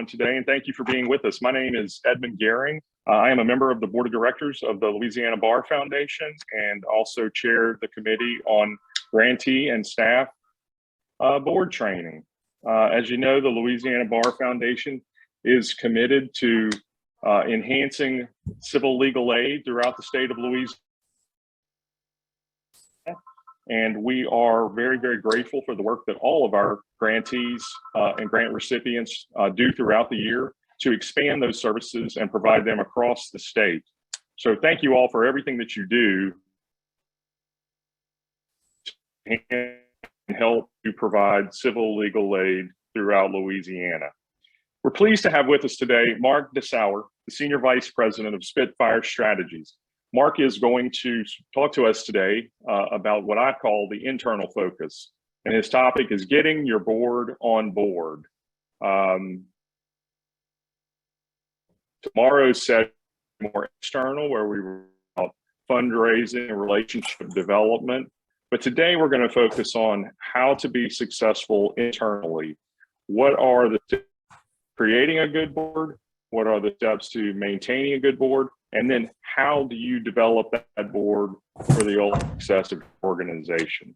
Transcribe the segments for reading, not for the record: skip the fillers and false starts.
today, and thank you for being with us. My name is Edmund Gehring. I am a member of the board of directors of the Louisiana Bar Foundation and also chair the committee on grantee and staff board training. As you know, the Louisiana Bar Foundation is committed to enhancing civil legal aid throughout the state of Louisiana. And we are very, very grateful for the work that all of our grantees and grant recipients do throughout the year to expand those services and provide them across the state. So thank you all for everything that you do and help to provide civil legal aid throughout Louisiana. We're pleased to have with us today Mark DeSauer, the Senior Vice President of Spitfire Strategies. Mark is going to talk to us today about what I call the internal focus, and his topic is getting your board on board. Tomorrow's session is more external, where we were about fundraising and relationship development, but today we're going to focus on how to be successful internally. What are the steps to creating a good board? What are the steps to maintaining a good board? And then how do you develop that board for the ultimate success of your organization?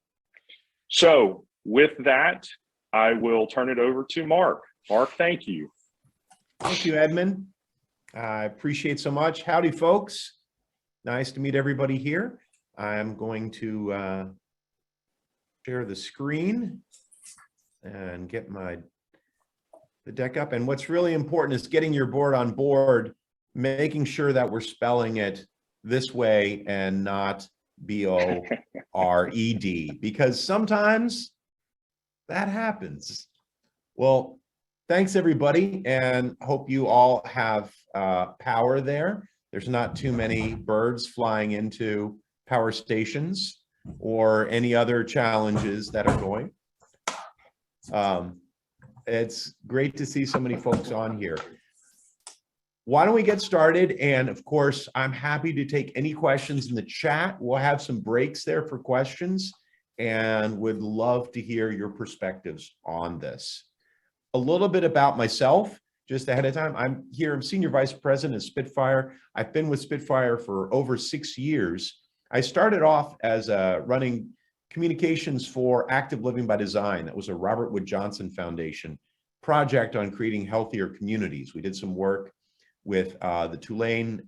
So with that, I will turn it over to Mark. Mark, thank you. Thank you, Edmund. I appreciate so much. Howdy, folks. Nice to meet everybody here. I'm going to share the screen and get the deck up. And what's really important is getting your board on board, making sure that we're spelling it this way and not B-O-R-E-D, because sometimes that happens. Well, thanks everybody, and hope you all have power there. There's not too many birds flying into power stations or any other challenges that are going. It's great to see so many folks on here. Why don't we get started? And of course, I'm happy to take any questions in the chat. We'll have some breaks there for questions and would love to hear your perspectives on this. A little bit about myself, just ahead of time. I'm here, I'm Senior Vice President of Spitfire. I've been with Spitfire for over 6 years. I started off as running communications for Active Living by Design. That was a Robert Wood Johnson Foundation project on creating healthier communities. We did some work with the Tulane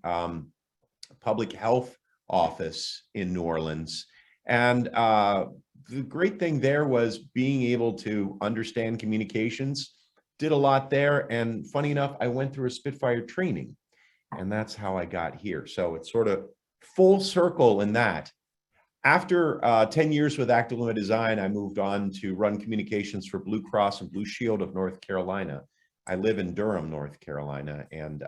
Public Health Office in New Orleans. And the great thing there was being able to understand communications, did a lot there. And funny enough, I went through a Spitfire training, and that's how I got here. So it's sort of full circle in that. After 10 years with Active Living Design, I moved on to run communications for Blue Cross and Blue Shield of North Carolina. I live in Durham, North Carolina, and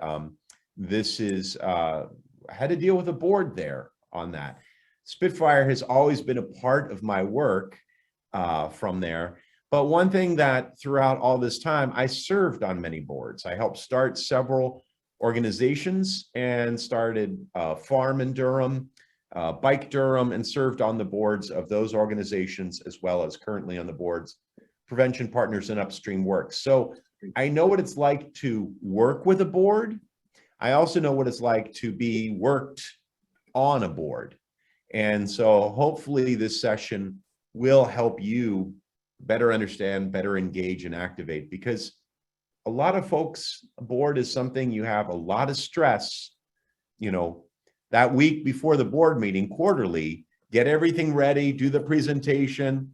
this is, I had to deal with a board there on that. Spitfire has always been a part of my work from there. But one thing that throughout all this time, I served on many boards. I helped start several organizations and started Farm in Durham, Bike Durham, and served on the boards of those organizations, as well as currently on the boards, Prevention Partners and Upstream Works. So I know what it's like to work with a board. I also know what it's like to be worked on a board. And so hopefully this session will help you better understand, better engage, and activate, because a lot of folks, a board is something you have a lot of stress, you know, that week before the board meeting quarterly, get everything ready, do the presentation.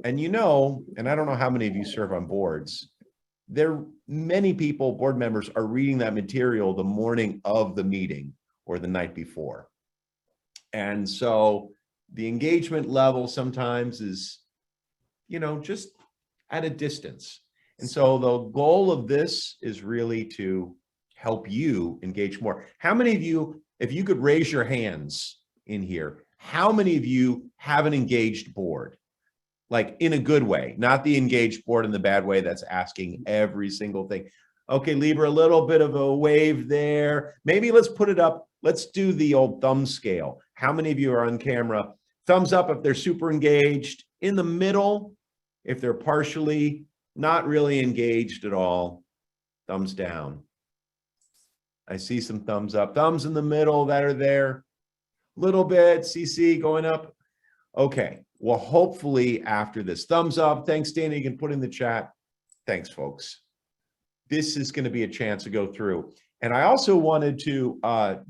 And you know, and I don't know how many of you serve on boards, many people, board members, are reading that material the morning of the meeting or the night before. And so the engagement level sometimes is, you know, just at a distance. And so the goal of this is really to help you engage more. How many of you, if you could raise your hands in here, how many of you have an engaged board? Like in a good way, not the engaged board in the bad way that's asking every single thing. Okay, Libra, a little bit of a wave there. Maybe let's put it up. Let's do the old thumb scale. How many of you are on camera? Thumbs up if they're super engaged. In the middle, if they're partially not really engaged at all. thumbs down. I see some thumbs up, thumbs in the middle that are there. Little bit, CC going up. Okay, well, hopefully after this, thumbs up. Thanks, Dana. You can put in the chat. Thanks, folks. This is going to be a chance to go through. And I also wanted to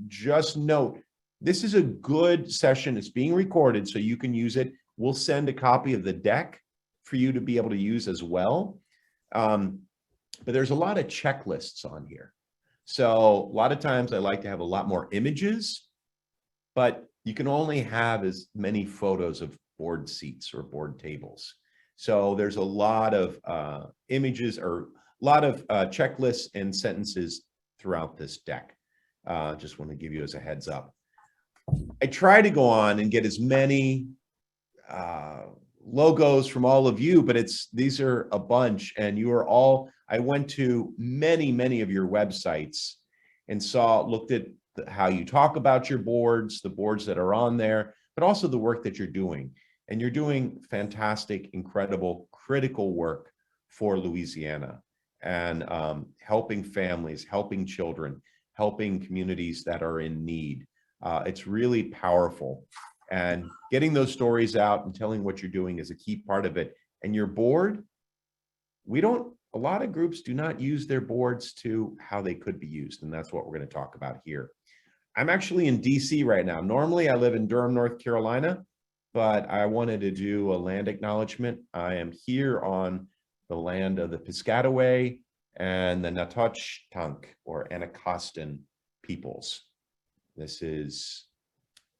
just note, this is a good session. It's being recorded, so you can use it. We'll send a copy of the deck for you to be able to use as well. But there's a lot of checklists on here. So a lot of times I like to have a lot more images, but you can only have as many photos of board seats or board tables. So there's a lot of images or a lot of checklists and sentences throughout this deck. Just want to give you as a heads up. I try to go on and get as many logos from all of you, but these are a bunch, and you are all, I went to many of your websites and looked at how you talk about your boards, the boards that are on there, but also the work that you're doing. And you're doing fantastic, incredible, critical work for Louisiana, and helping families, helping children, helping communities that are in need. It's really powerful. And getting those stories out and telling what you're doing is a key part of it. And your board, a lot of groups do not use their boards to how they could be used. And that's what we're going to talk about here. I'm actually in DC right now. Normally I live in Durham, North Carolina, but I wanted to do a land acknowledgement. I am here on the land of the Piscataway and the Natauchtank or Anacostan peoples.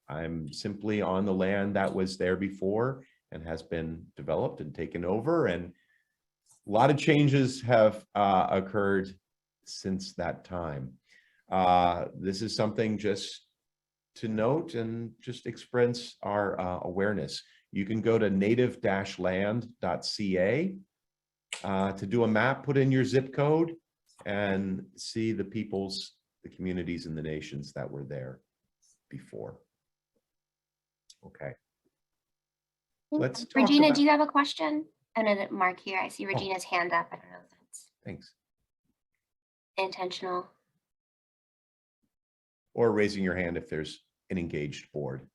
I'm simply on the land that was there before and has been developed and taken over, and a lot of changes have occurred since that time. This is something just to note and just express our awareness. You can go to native-land.ca to do a map, put in your zip code, and see the peoples, the communities, and the nations that were there before. Okay. Let's talk Regina, about... do you have a question? I know that Mark here. I see Regina's hand up. I don't know if that's Thanks. intentional. Or raising your hand if there's an engaged board.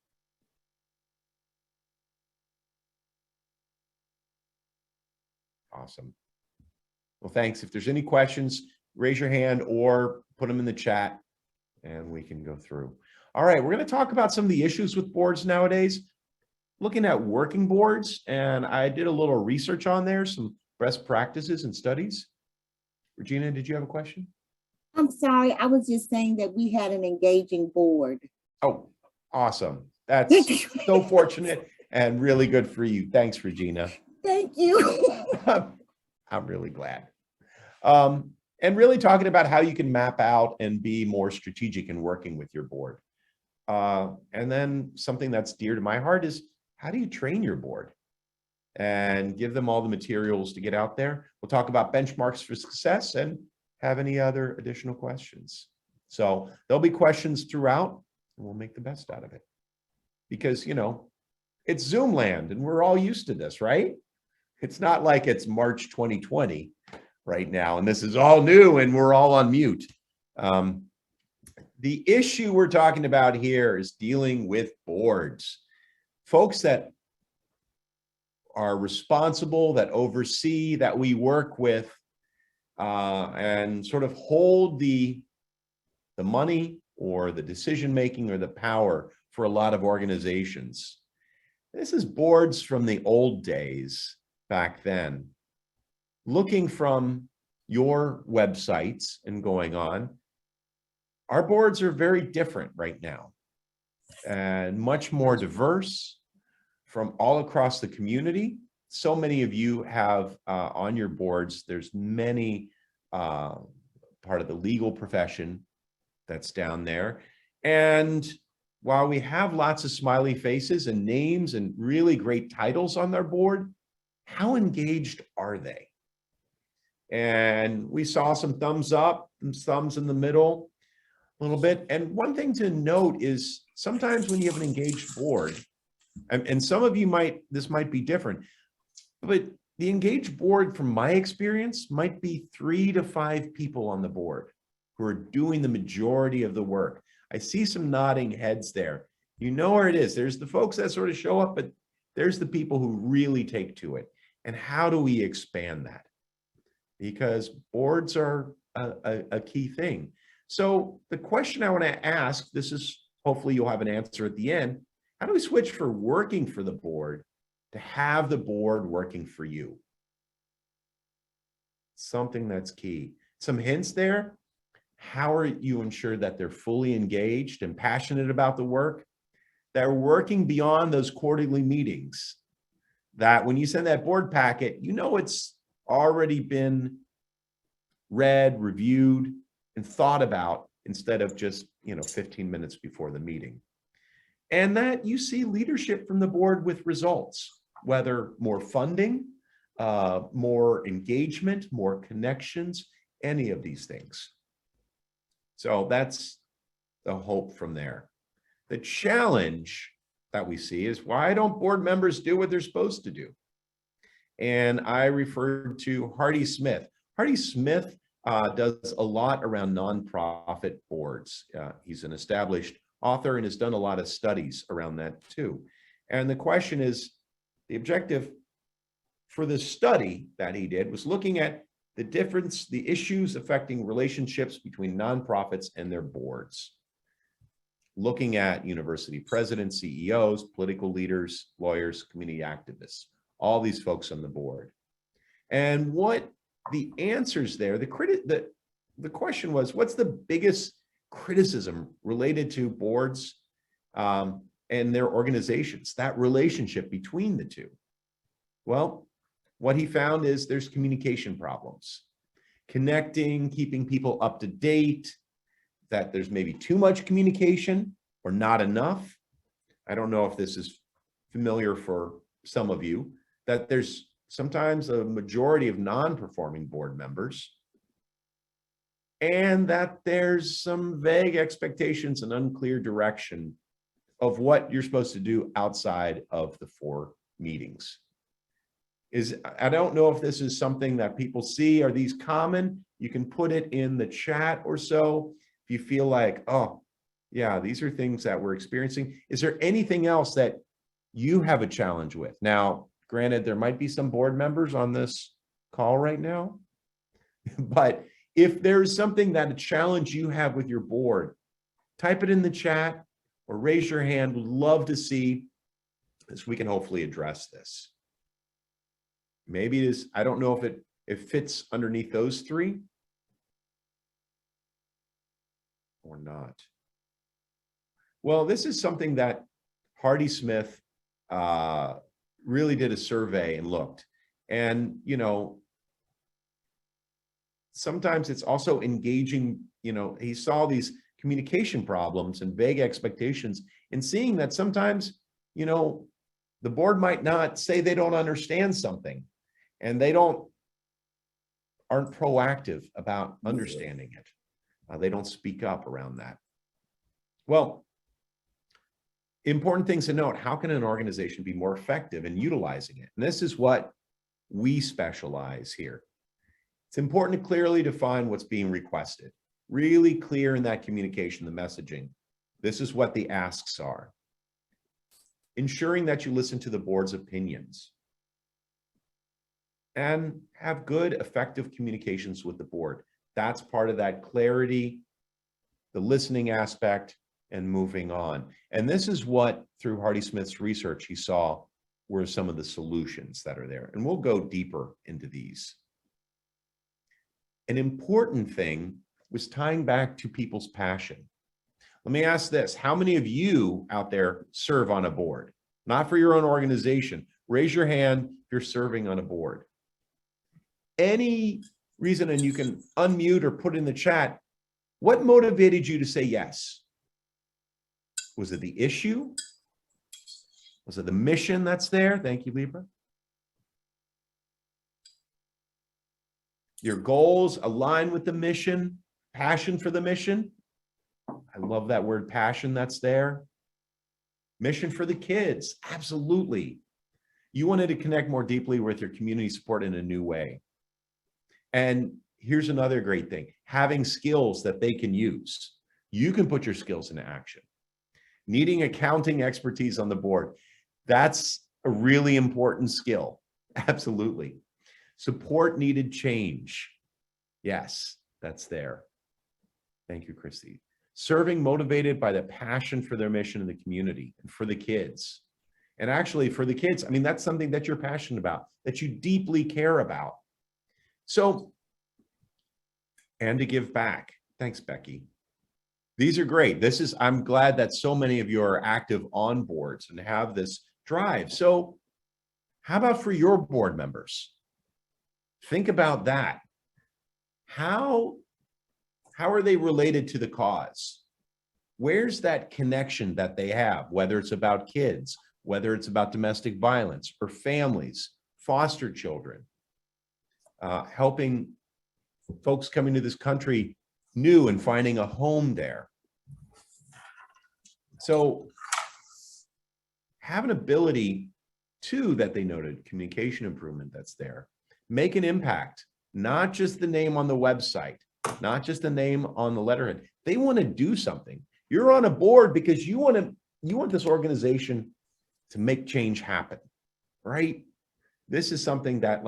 Awesome. Well, thanks. If there's any questions, raise your hand or put them in the chat and we can go through. All right, we're going to talk about some of the issues with boards nowadays. Looking at working boards, and I did a little research on there, some best practices and studies. Regina, did you have a question? I'm sorry, I was just saying that we had an engaging board. Oh, awesome. That's so fortunate and really good for you. Thanks, Regina. Thank you. I'm really glad. And really talking about how you can map out and be more strategic in working with your board. And then something that's dear to my heart is, how do you train your board and give them all the materials to get out there? We'll talk about benchmarks for success and have any other additional questions. So there'll be questions throughout and we'll make the best out of it. Because, you know, it's Zoom land and we're all used to this, right? It's not like it's March 2020 right now and this is all new and we're all on mute. The issue we're talking about here is dealing with boards. Folks that are responsible, that oversee, that we work with, and sort of hold the money or the decision-making or the power for a lot of organizations. This is boards from the old days back then. Looking from your websites and going on, our boards are very different right now and much more diverse from all across the community. So many of you have on your boards, there's many part of the legal profession that's down there. And while we have lots of smiley faces and names and really great titles on their board, how engaged are they? And we saw some thumbs up, some thumbs in the middle a little bit. And one thing to note is sometimes when you have an engaged board, and some of you this might be different, but The engaged board, from my experience, might be 3 to 5 people on the board who are doing the majority of the work. I see some nodding heads there. You know where it is. There's the folks that sort of show up, but there's the people who really take to it. And how do we expand that? Because boards are a key thing. So the question I want to ask, this is, hopefully you'll have an answer at the end. How do we switch for working for the board to have the board working for you? Something that's key. Some hints there. How are you ensure that they're fully engaged and passionate about the work? They're working beyond those quarterly meetings. That when you send that board packet, you know it's already been read, reviewed, and thought about instead of just 15 minutes before the meeting. And that you see leadership from the board with results, whether more funding, more engagement, more connections, any of these things. So that's the hope from there. The challenge that we see is, why don't board members do what they're supposed to do? And I referred to Hardy Smith. Hardy Smith does a lot around nonprofit boards. He's an established author and has done a lot of studies around that too. And the question is, the objective for the study that he did was looking at the difference, the issues affecting relationships between nonprofits and their boards. Looking at university presidents, CEOs, political leaders, lawyers, community activists, all these folks on the board. And what the answers there, the question was, what's the biggest criticism related to boards and their organizations, that relationship between the two? Well, what he found is there's communication problems, connecting, keeping people up to date, that there's maybe too much communication or not enough. I don't know if this is familiar for some of you, that there's sometimes a majority of non-performing board members, and that there's some vague expectations and unclear direction of what you're supposed to do outside of the 4 meetings. I don't know if this is something that people see. Are these common? You can put it in the chat or so. If you feel like, oh, yeah, these are things that we're experiencing. Is there anything else that you have a challenge with? Now, granted, there might be some board members on this call right now, but if there's something that a challenge you have with your board, type it in the chat or raise your hand. We'd love to see as we can hopefully address this. Maybe it is, I don't know if it fits underneath those 3 or not. Well, this is something that Hardy Smith really did a survey and looked. And, sometimes it's also engaging, he saw these communication problems and vague expectations, and seeing that sometimes, the board might not say they don't understand something, and they aren't proactive about understanding it. They don't speak up around that. Well, important things to note: how can an organization be more effective in utilizing it? And this is what we specialize here. It's important to clearly define what's being requested, really clear in that communication, the messaging. This is what the asks are. Ensuring that you listen to the board's opinions and have good, effective communications with the board. That's part of that clarity, the listening aspect, and moving on. And this is what, through Hardy Smith's research, he saw were some of the solutions that are there. And we'll go deeper into these. An important thing was tying back to people's passion. Let me ask this: how many of you out there serve on a board? Not for your own organization. Raise your hand if you're serving on a board. Any reason, and you can unmute or put in the chat, what motivated you to say yes? Was it the issue? Was it the mission that's there? Thank you, Libra. Your goals align with the mission, passion for the mission. I love that word passion that's there. Mission for the kids, absolutely. You wanted to connect more deeply with your community support in a new way. And here's another great thing, having skills that they can use. You can put your skills into action. Needing accounting expertise on the board. That's a really important skill. Absolutely. Support needed change. Yes, that's there. Thank you, Christy. Serving motivated by the passion for their mission in the community and for the kids. And actually for the kids, I mean, that's something that you're passionate about, that you deeply care about. So, and to give back. Thanks, Becky. These are great. I'm glad that so many of you are active on boards and have this drive. So how about for your board members? Think about that. How are they related to the cause? Where's that connection that they have, whether it's about kids, whether it's about domestic violence or families, foster children, helping folks coming to this country new and finding a home there. So have an ability too that they noted, communication improvement that's there. Make an impact, not just the name on the website, not just the name on the letterhead. They want to do something. You're on a board because you want this organization to make change happen, right? This is something that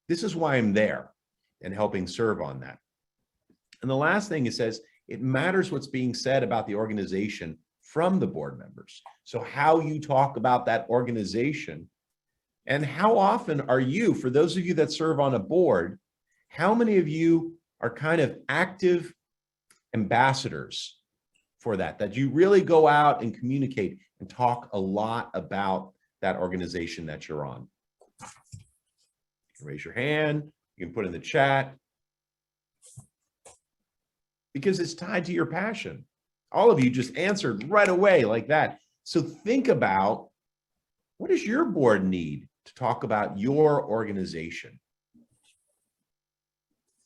this is why I'm there and helping serve on that. And the last thing it says, it matters what's being said about the organization from the board members. So how you talk about that organization and how often are you, for those of you that serve on a board, how many of you are kind of active ambassadors for that you really go out and communicate and talk a lot about that organization that you're on? You can raise your hand, you can put in the chat, because it's tied to your passion. All of you just answered right away like that. So think about, what does your board need to talk about your organization?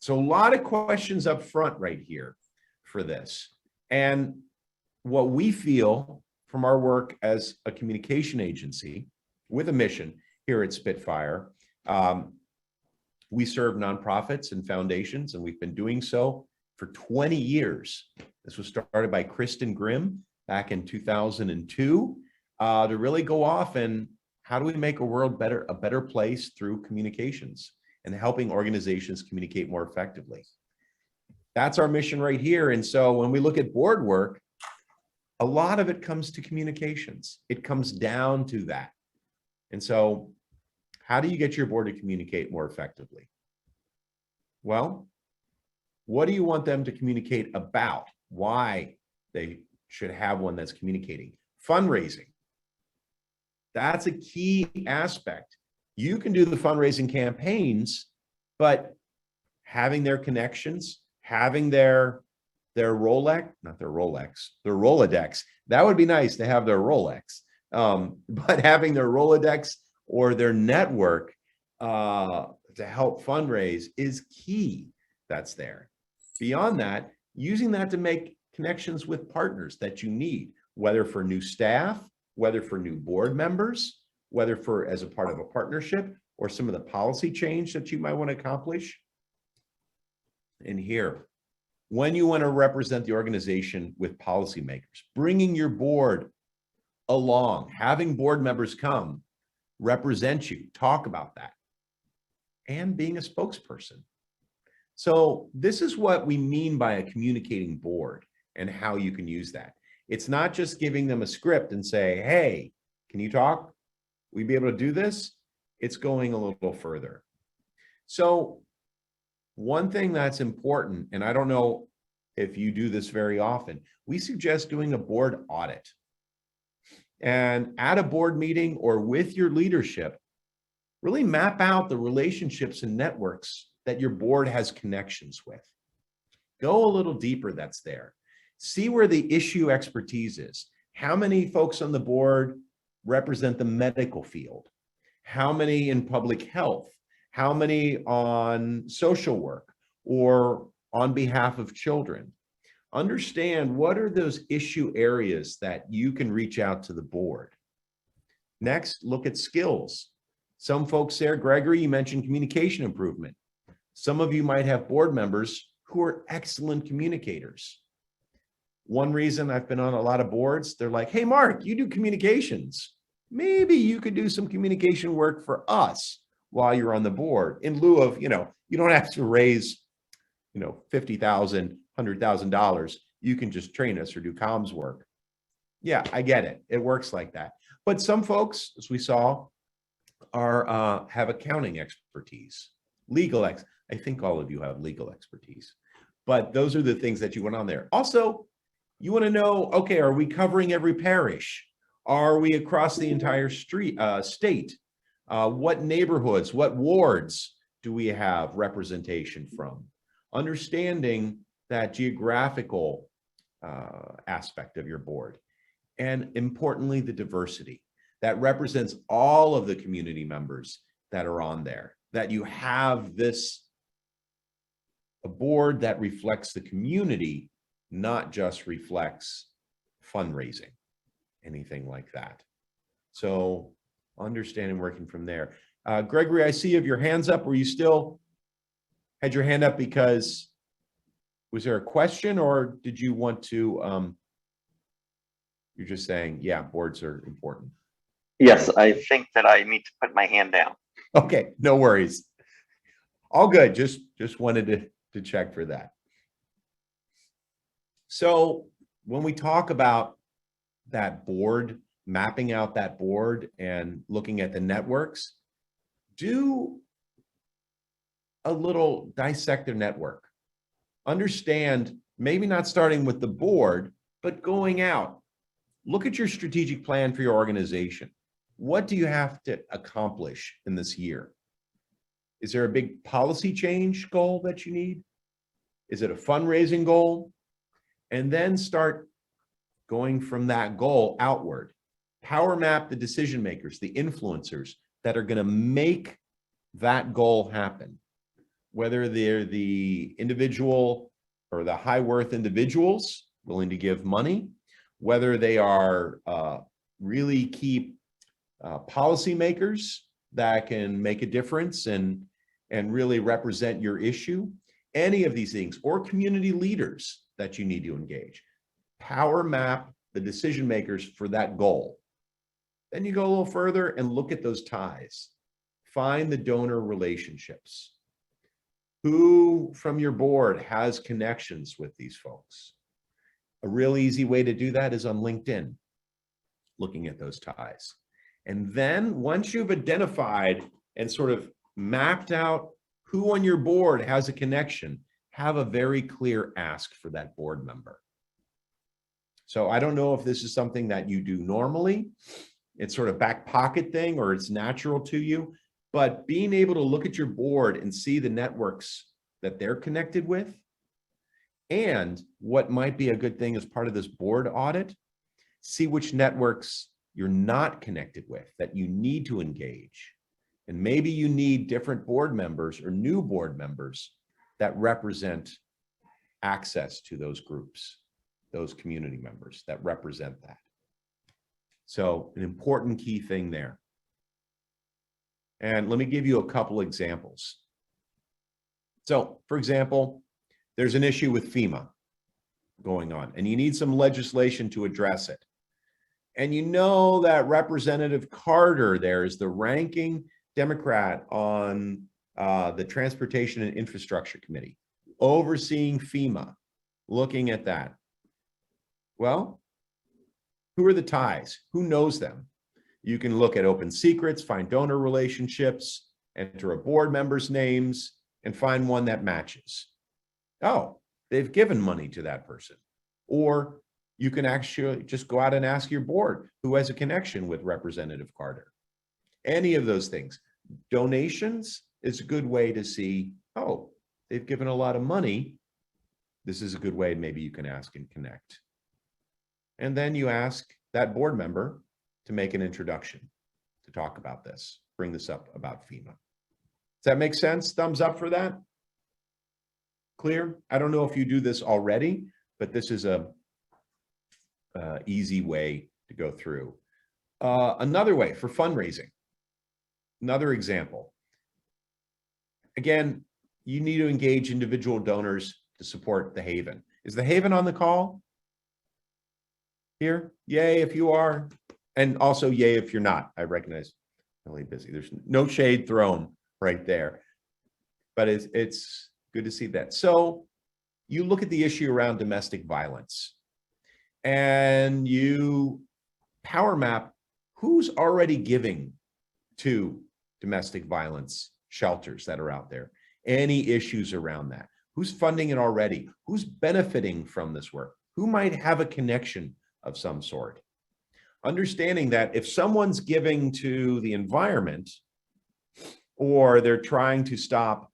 So a lot of questions up front right here for this. And what we feel from our work as a communication agency with a mission here at Spitfire, we serve nonprofits and foundations, and we've been doing so for 20 years. This was started by Kristen Grimm back in 2002 to really go off and how do we make a world better, a better place through communications and helping organizations communicate more effectively. That's our mission right here. And so when we look at board work, a lot of it comes to communications. It comes down to that. And so how do you get your board to communicate more effectively? Well, what do you want them to communicate about? Why they should have one that's communicating? Fundraising. That's a key aspect. You can do the fundraising campaigns, but having their connections, having their Rolex, not their Rolex, their Rolodex. That would be nice to have their Rolex, but having their Rolodex or their network to help fundraise is key. That's there. Beyond that, using that to make connections with partners that you need, whether for new staff, whether for new board members, whether for as a part of a partnership or some of the policy change that you might want to accomplish. And here, when you want to represent the organization with policymakers, bringing your board along, having board members come, represent you, talk about that, and being a spokesperson. So this is what we mean by a communicating board and how you can use that. It's not just giving them a script and say, hey, can you talk? Will you be able to do this? It's going a little further. So one thing that's important, and I don't know if you do this very often, we suggest doing a board audit. And at a board meeting or with your leadership, really map out the relationships and networks that your board has connections with. Go a little deeper that's there. See where the issue expertise is. How many folks on the board represent the medical field? How many in public health? How many on social work or on behalf of children? Understand what are those issue areas that you can reach out to the board. Next, look at skills. Some folks there, Gregory, you mentioned communication improvement. Some of you might have board members who are excellent communicators. One reason I've been on a lot of boards, they're like, hey, Mark, you do communications. Maybe you could do some communication work for us while you're on the board in lieu of, you don't have to raise, $50,000, $100,000. You can just train us or do comms work. Yeah, I get it. It works like that. But some folks, as we saw, have accounting expertise, I think all of you have legal expertise, but those are the things that you went on there. Also, you want to know, okay, are we covering every parish? Are we across the entire state? What neighborhoods, what wards do we have representation from? Understanding that geographical aspect of your board. And importantly, the diversity that represents all of the community members that are on there, that you have a board that reflects the community, not just reflects fundraising, anything like that. So understanding, working from there. Gregory, I see you have your hands up. Were you still had your hand up because was there a question, or did you want to, you're just saying, yeah, boards are important. Yes, I think that I need to put my hand down. Okay, no worries. All good. Just wanted to check for that. So when we talk about that board, mapping out that board and looking at the networks, do a little dissect their network. Understand, maybe not starting with the board, but going out. Look at your strategic plan for your organization. What do you have to accomplish in this year? Is there a big policy change goal that you need? Is it a fundraising goal? And then start going from that goal outward. Power map the decision makers, the influencers that are going to make that goal happen. Whether they're the individual or the high worth individuals willing to give money, whether they are really key policymakers that can make a difference and really represent your issue, any of these things, or community leaders that you need to engage. Power map the decision makers for that goal. Then you go a little further and look at those ties. Find the donor relationships. Who from your board has connections with these folks? A real easy way to do that is on LinkedIn, looking at those ties. And then once you've identified and sort of mapped out who on your board has a connection, have a very clear ask for that board member. So I don't know if this is something that you do normally. It's sort of back pocket thing, or it's natural to you, but being able to look at your board and see the networks that they're connected with, and what might be a good thing as part of this board audit, see which networks you're not connected with that you need to engage. And maybe you need different board members or new board members that represent access to those groups, those community members that represent that. So an important key thing there. And let me give you a couple examples. So for example, there's an issue with FEMA going on, and you need some legislation to address it. And you know that Representative Carter there is the ranking Democrat on the Transportation and Infrastructure Committee, overseeing FEMA, looking at that. Well, who are the ties? Who knows them? You can look at open secrets, find donor relationships, enter a board member's names, and find one that matches. Oh, they've given money to that person. Or you can actually just go out and ask your board who has a connection with Representative Carter. Any of those things. Donations is a good way to see, oh, they've given a lot of money. This is a good way maybe you can ask and connect. And then you ask that board member to make an introduction to talk about this, bring this up about FEMA. Does that make sense? Thumbs up for that? Clear? I don't know if you do this already, but this is a easy way to go through. Another way for fundraising. Another example. Again, you need to engage individual donors to support the Haven. Is the Haven on the call? Here? Yay if you are. And also yay if you're not. I recognize really busy. There's no shade thrown right there. But it's good to see that. So you look at the issue around domestic violence and you power map who's already giving to domestic violence shelters that are out there. Any issues around that? Who's funding it already? Who's benefiting from this work? Who might have a connection of some sort? Understanding that if someone's giving to the environment or they're trying to stop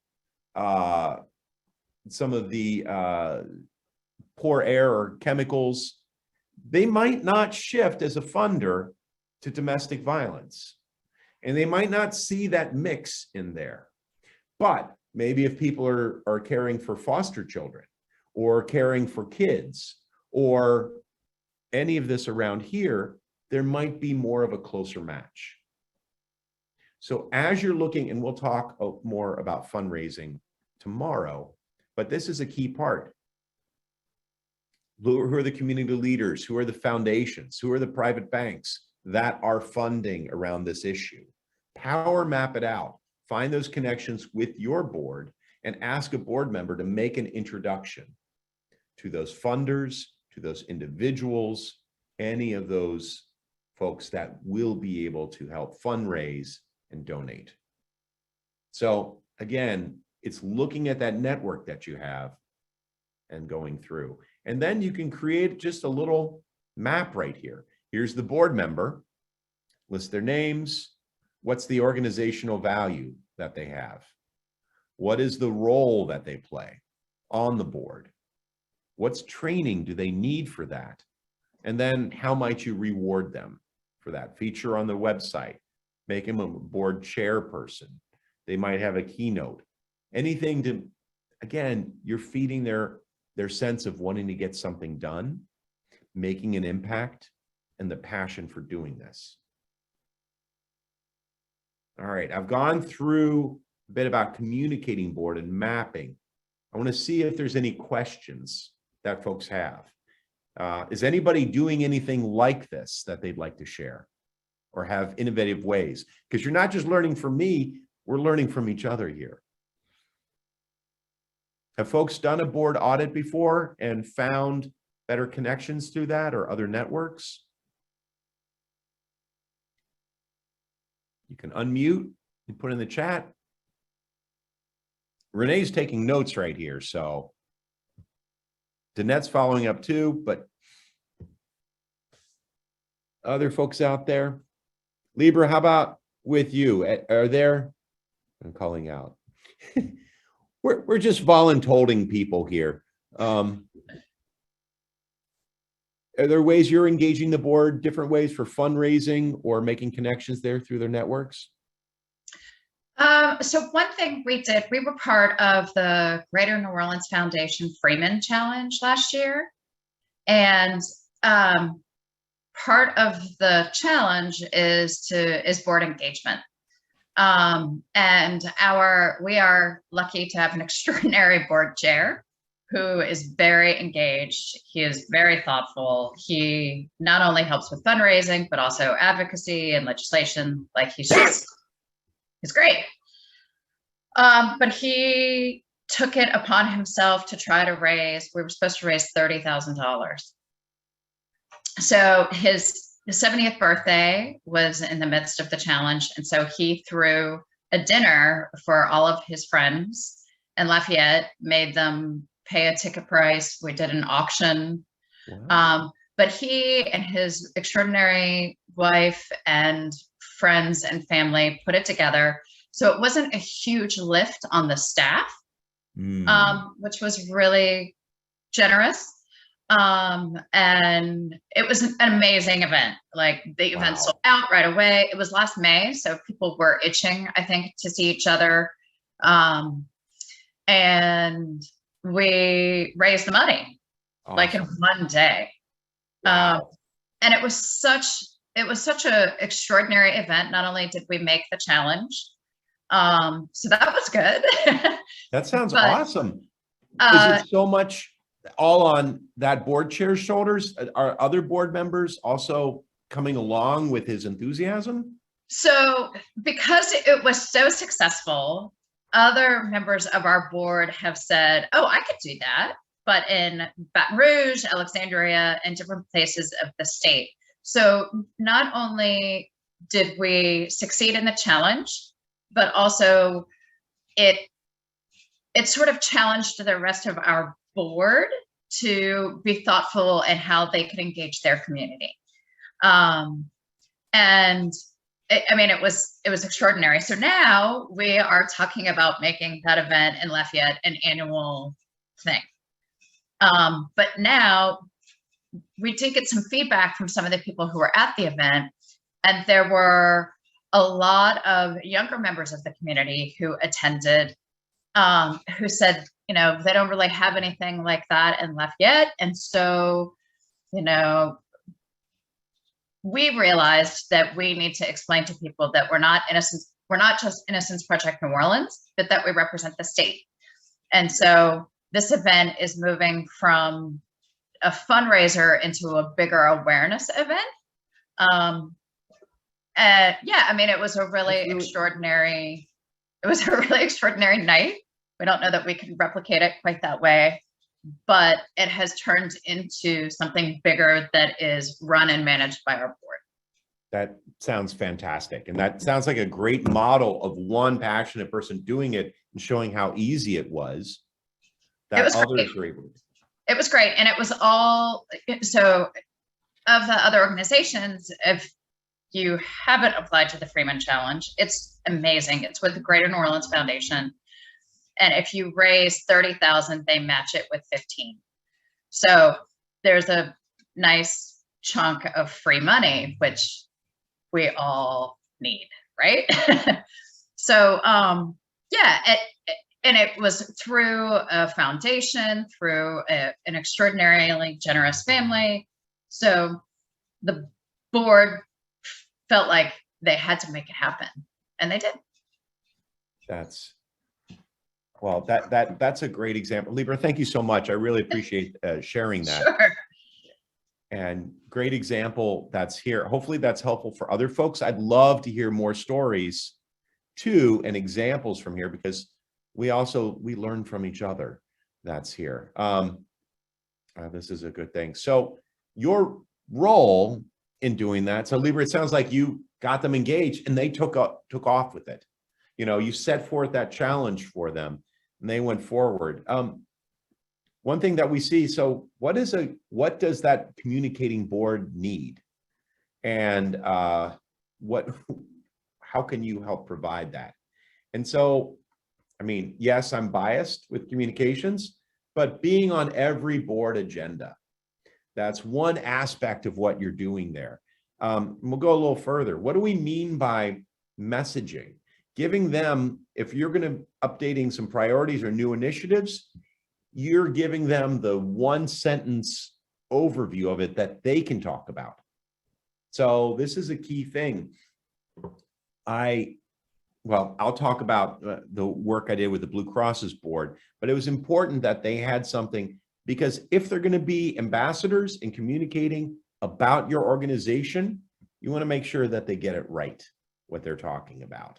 some of the poor air or chemicals, they might not shift as a funder to domestic violence. And they might not see that mix in there. But maybe if people are caring for foster children or caring for kids or any of this around here, there might be more of a closer match. So as you're looking, and we'll talk more about fundraising tomorrow, but this is a key part. Who are the community leaders? Who are the foundations? Who are the private banks that are funding around this issue? Power map it out. Find those connections with your board and ask a board member to make an introduction to those funders, to those individuals, any of those folks that will be able to help fundraise and donate. So again, it's looking at that network that you have and going through. And then you can create just a little map right here. Here's the board member, list their names. What's the organizational value that they have? What is the role that they play on the board? What's training do they need for that? And then how might you reward them for that? Feature on the website, make them a board chairperson. They might have a keynote. Anything to, again, you're feeding their sense of wanting to get something done, making an impact, and the passion for doing this. All right, I've gone through a bit about communicating board and mapping. I want to see if there's any questions that folks have. Is anybody doing anything like this that they'd like to share or have innovative ways? Because you're not just learning from me, we're learning from each other here. Have folks done a board audit before and found better connections through that or other networks? You can unmute and put in the chat. Renee's taking notes right here, so Danette's following up too, but other folks out there? Libra, how about with you? Are there, I'm calling out. We're just voluntolding people here. Are there ways you're engaging the board, different ways for fundraising or making connections there through their networks? So one thing we did, we were part of the Greater New Orleans Foundation Freeman Challenge last year. And part of the challenge is board engagement. And we are lucky to have an extraordinary board chair who is very engaged. He is very thoughtful. He not only helps with fundraising, but also advocacy and legislation. Like he's great. But he took it upon himself to try to raise, we were supposed to raise $30,000. So his 70th birthday was in the midst of the challenge. And so he threw a dinner for all of his friends in Lafayette, made them pay a ticket price. We did an auction. Wow. But he and his extraordinary wife and friends and family put it together. So it wasn't a huge lift on the staff, which was really generous. And it was an amazing event. Like the event sold out right away. It was last May, so people were itching, I think, to see each other. And we raised the money like in one day. Wow. And it was such it was such a extraordinary event. Not only did we make the challenge, so that was good. That sounds But, awesome. uh, Is it so much all on that board chair's shoulders? Are other board members also coming along with his enthusiasm? So because it was so successful, other members of our board have said, oh, I could do that, but in Baton Rouge, Alexandria, and different places of the state. So not only did we succeed in the challenge, but also it sort of challenged the rest of our board to be thoughtful in how they could engage their community. And I mean, it was extraordinary. So now we are talking about making that event in Lafayette an annual thing. But now we did get some feedback from some of the people who were at the event, and there were a lot of younger members of the community who attended, who said, you know, they don't really have anything like that in Lafayette. And so, you know, we realized that we need to explain to people that we're not just Innocence Project New Orleans, but that we represent the state. And so this event is moving from a fundraiser into a bigger awareness event. Yeah, I mean, it was a really extraordinary night. We don't know that we can replicate it quite that way, but it has turned into something bigger that is run and managed by our board. That sounds fantastic. And that sounds like a great model of one passionate person doing it and showing how easy it was. That It was others great. were able to. It was great. And it was all, so of the other organizations, if you haven't applied to the Freeman Challenge, it's amazing. It's with the Greater New Orleans Foundation. And if you raise 30,000, they match it with 15. So there's a nice chunk of free money, which we all need, right? So yeah, and it was through a foundation, through an extraordinarily generous family. So the board felt like they had to make it happen, and they did. Well, that's a great example. Libra, thank you so much. I really appreciate sharing that. Sure. And great example that's here. Hopefully that's helpful for other folks. I'd love to hear more stories too and examples from here, because we learn from each other. That's here. This is a good thing. So your role in doing that, so Libra, it sounds like you got them engaged and they took off with it. You know, you set forth that challenge for them and they went forward. One thing that we see, so what does that communicating board need? And how can you help provide that? And so, I mean, yes, I'm biased with communications, but being on every board agenda, that's one aspect of what you're doing there. We'll go a little further. What do we mean by messaging? Giving them, if you're going to updating some priorities or new initiatives, you're giving them the one sentence overview of it that they can talk about. So this is a key thing. I'll talk about the work I did with the Blue Cross's board, but it was important that they had something, because if they're going to be ambassadors and communicating about your organization, you want to make sure that they get it right, what they're talking about.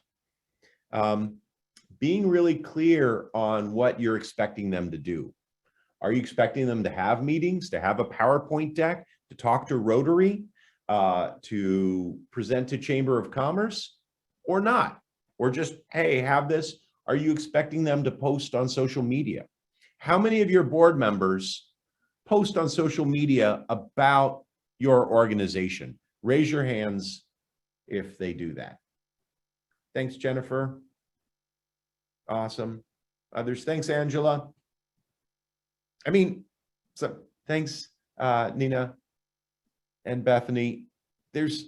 Being really clear on what you're expecting them to do. Are you expecting them to have meetings, to have a PowerPoint deck, to talk to Rotary, to present to Chamber of Commerce, or not? Or just, hey, have this? Are you expecting them to post on social media? How many of your board members post on social media about your organization? Raise your hands if they do that. Thanks, Jennifer. Awesome. Others, thanks, Angela. I mean, so thanks, Nina and Bethany. There's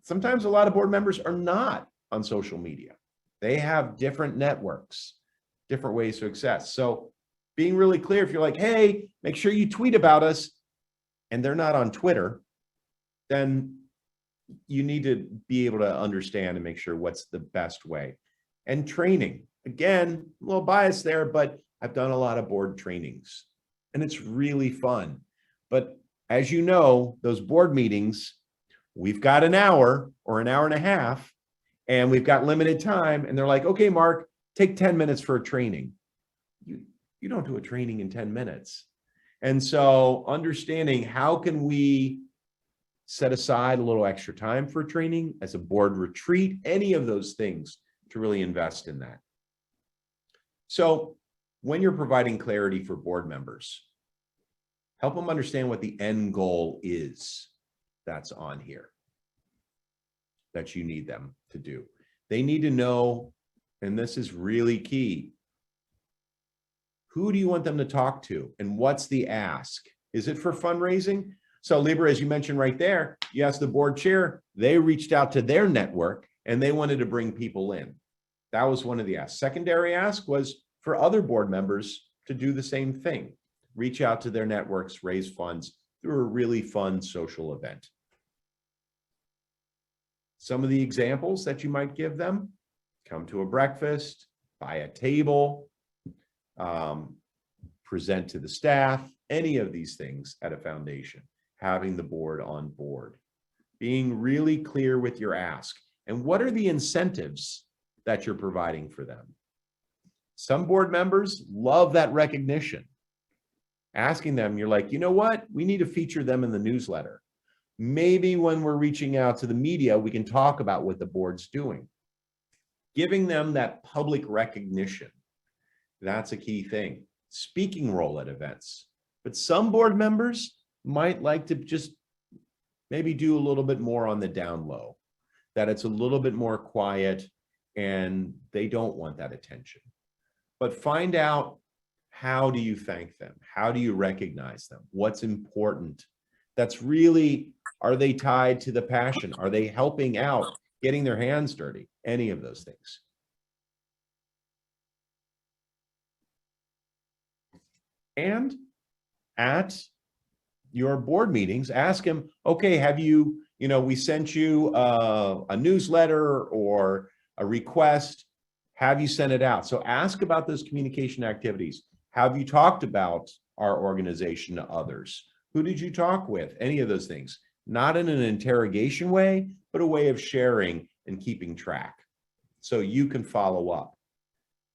sometimes a lot of board members are not on social media. They have different networks, different ways to access. So being really clear, if you're like, hey, make sure you tweet about us, and they're not on Twitter, then you need to be able to understand and make sure what's the best way. And training, again, a little biased there, but I've done a lot of board trainings and it's really fun. But as you know, those board meetings, we've got an hour or an hour and a half, and we've got limited time. And they're like, okay, Mark, take 10 minutes for a training. You don't do a training in 10 minutes. And so understanding how can we set aside a little extra time for training as a board retreat, any of those things to really invest in that. So when you're providing clarity for board members, help them understand what the end goal is that's on here that you need them to do. They need to know, and this is really key, who do you want them to talk to and what's the ask? Is it for fundraising? So Libra, as you mentioned right there, you asked the board chair, they reached out to their network and they wanted to bring people in. That was one of the asks. Secondary ask was for other board members to do the same thing, reach out to their networks, raise funds through a really fun social event. Some of the examples that you might give them: come to a breakfast, buy a table, present to the staff, any of these things at a foundation, having the board on board, being really clear with your ask. And what are the incentives that you're providing for them? Some board members love that recognition. Asking them, you're like, you know what? We need to feature them in the newsletter. Maybe when we're reaching out to the media, we can talk about what the board's doing. Giving them that public recognition. That's a key thing. Speaking role at events. But some board members might like to just maybe do a little bit more on the down low, that it's a little bit more quiet and they don't want that attention. But find out, how do you thank them? How do you recognize them? What's important? That's really, are they tied to the passion? Are they helping out, getting their hands dirty? Any of those things. And at your board meetings, ask him, okay, have you, we sent you a newsletter or a request. Have you sent it out? So ask about those communication activities. Have you talked about our organization to others? Who did you talk with? Any of those things. Not in an interrogation way, but a way of sharing and keeping track so you can follow up.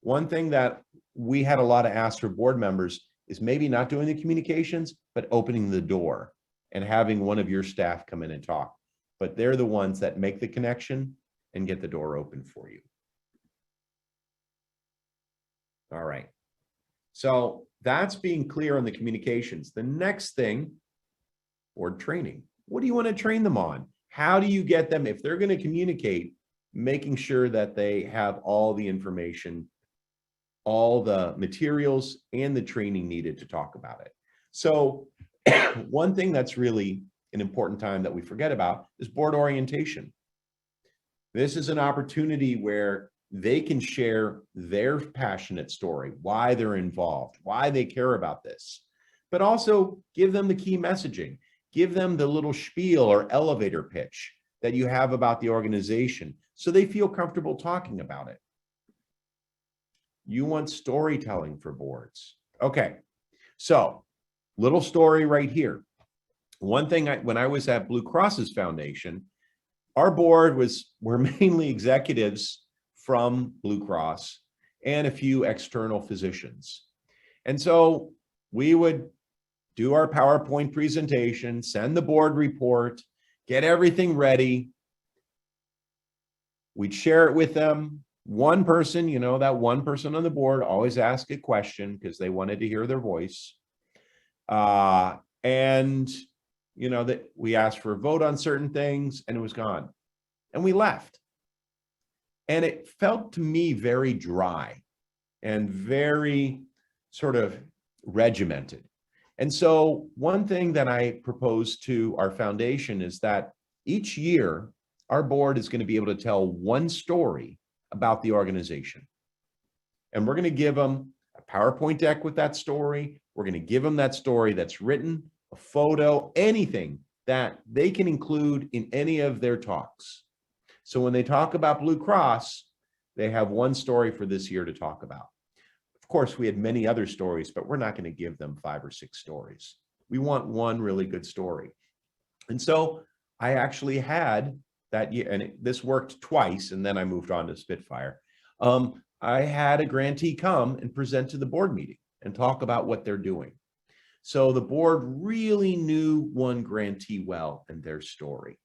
One thing that we had a lot of asks for board members is maybe not doing the communications, but opening the door and having one of your staff come in and talk. But they're the ones that make the connection and get the door open for you. All right. So that's being clear on the communications. The next thing, board training. What do you want to train them on? How do you get them, if they're going to communicate, making sure that they have all the information, all the materials and the training needed to talk about it. So one thing that's really an important time that we forget about is board orientation. This is an opportunity where they can share their passionate story, why they're involved, why they care about this, but also give them the key messaging, give them the little spiel or elevator pitch that you have about the organization so they feel comfortable talking about it. You want storytelling for boards. Okay, so little story right here. One thing, when I was at Blue Cross's foundation, our board were mainly executives from Blue Cross and a few external physicians. And so we would do our PowerPoint presentation, send the board report, get everything ready. We'd share it with them. One person, that one person on the board always asked a question because they wanted to hear their voice. And that we asked for a vote on certain things and it was gone. And we left. And it felt to me very dry and very sort of regimented. And so one thing that I proposed to our foundation is that each year, our board is going to be able to tell one story about the organization. And we're going to give them a PowerPoint deck with that story. We're going to give them that story that's written, a photo, anything that they can include in any of their talks. So when they talk about Blue Cross, they have one story for this year to talk about. Of course, we had many other stories, but we're not going to give them 5 or 6 stories. We want one really good story. And so I actually had that year, and this worked twice, and then I moved on to Spitfire. I had a grantee come and present to the board meeting and talk about what they're doing. So the board really knew one grantee well and their story.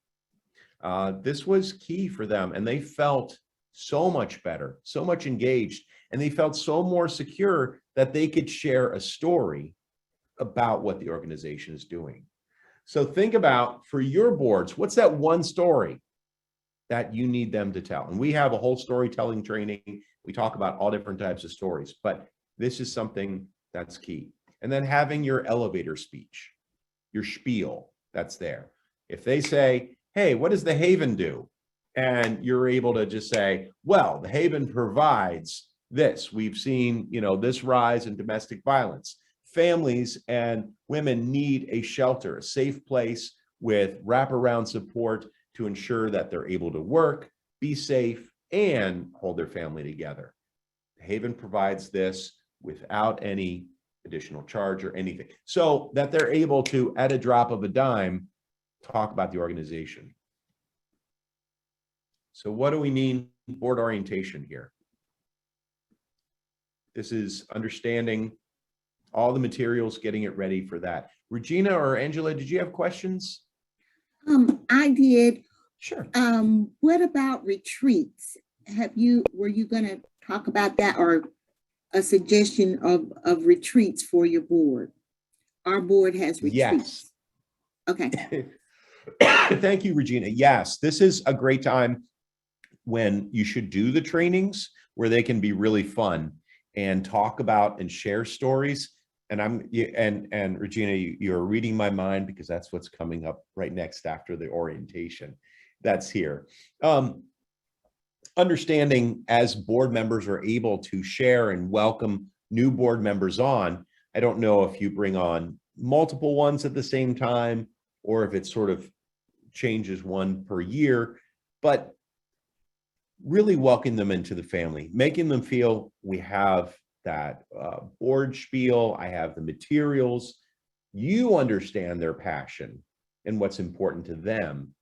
This was key for them, and they felt so much better, so much engaged, and they felt so more secure that they could share a story about what the organization is doing. So think about, for your boards, what's that one story that you need them to tell? And we have a whole storytelling training. We talk about all different types of stories, but this is something that's key. And then having your elevator speech, your spiel that's there. If they say, hey, what does the Haven do? And you're able to just say, well, the Haven provides this. We've seen, this rise in domestic violence. Families and women need a shelter, a safe place with wraparound support to ensure that they're able to work, be safe, and hold their family together. The Haven provides this without any additional charge or anything, so that they're able to, at a drop of a dime, talk about the organization. So what do we mean board orientation here? This is understanding all the materials, getting it ready for that. Regina or Angela, did you have questions? I did. Sure. What about retreats? Were you going to talk about that, or a suggestion of retreats for your board? Our board has retreats. Yes. Okay. Thank you, Regina. Yes, this is a great time when you should do the trainings where they can be really fun and talk about and share stories. And Regina, you're reading my mind, because that's what's coming up right next after the orientation that's here. Understanding, as board members are able to share and welcome new board members on, I don't know if you bring on multiple ones at the same time, or if it sort of changes one per year, but really welcome them into the family, making them feel we have that board spiel, I have the materials, you understand their passion and what's important to them,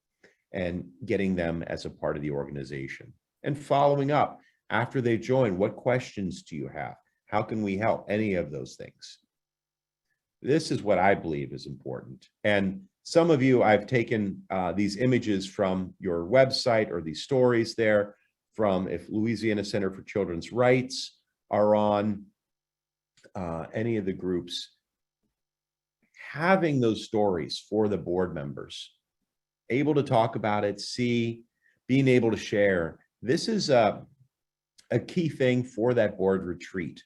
and getting them as a part of the organization. And following up after they join, what questions do you have? How can we help? Any of those things. This is what I believe is important. And some of you, I've taken these images from your website, or these stories there from, if Louisiana Center for Children's Rights are on any of the groups, having those stories for the board members, able to talk about it, being able to share. This is a key thing for that board retreat.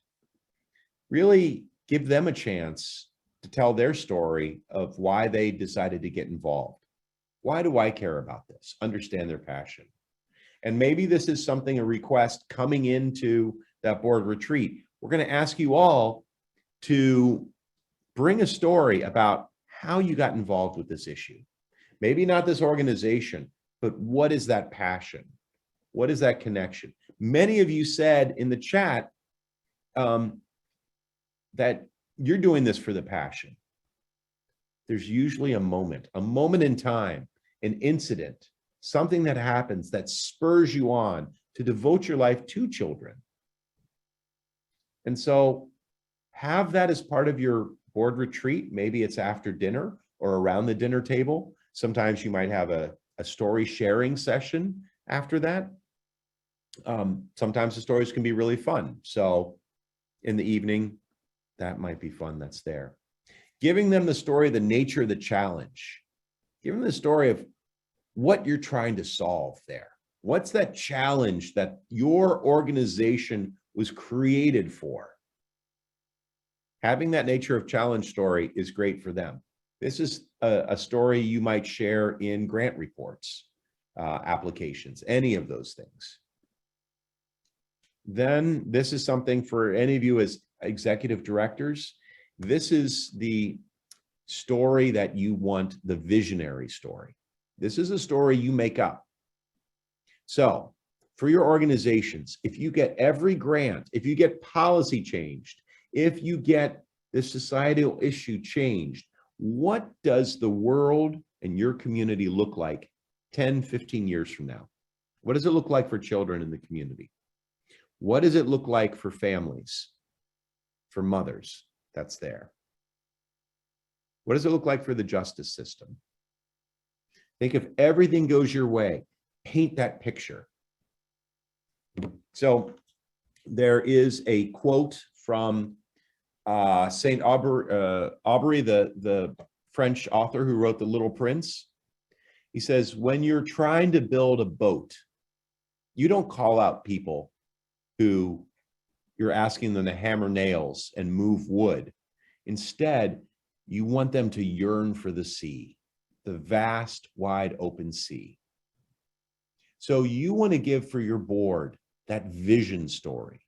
Really give them a chance to tell their story of why they decided to get involved. Why do I care about this? Understand their passion. And maybe this is something, a request coming into that board retreat. We're going to ask you all to bring a story about how you got involved with this issue. Maybe not this organization, but what is that passion? What is that connection? Many of you said in the chat that you're doing this for the passion. There's usually a moment in time, an incident, something that happens that spurs you on to devote your life to children. And so have that as part of your board retreat. Maybe it's after dinner or around the dinner table. Sometimes you might have a story sharing session after that. Sometimes the stories can be really fun. So in the evening, that might be fun, that's there. Giving them the story, the nature of the challenge. Give them the story of what you're trying to solve there. What's that challenge that your organization was created for? Having that nature of challenge story is great for them. This is a story you might share in grant reports, applications, any of those things. Then this is something for any of you as executive directors. This is the story that you want, the visionary story. This is a story you make up. So for your organizations, if you get every grant, if you get policy changed, if you get the societal issue changed, what does the world and your community look like 10, 15 years from now? What does it look like for children in the community? What does it look like for families, for mothers that's there? What does it look like for the justice system? Think if everything goes your way, paint that picture. So there is a quote from Saint Aubrey, the French author who wrote The Little Prince. He says, when you're trying to build a boat, you don't call out people who you're asking them to hammer nails and move wood. Instead, you want them to yearn for the sea, the vast, wide open sea. So you want to give for your board that vision story.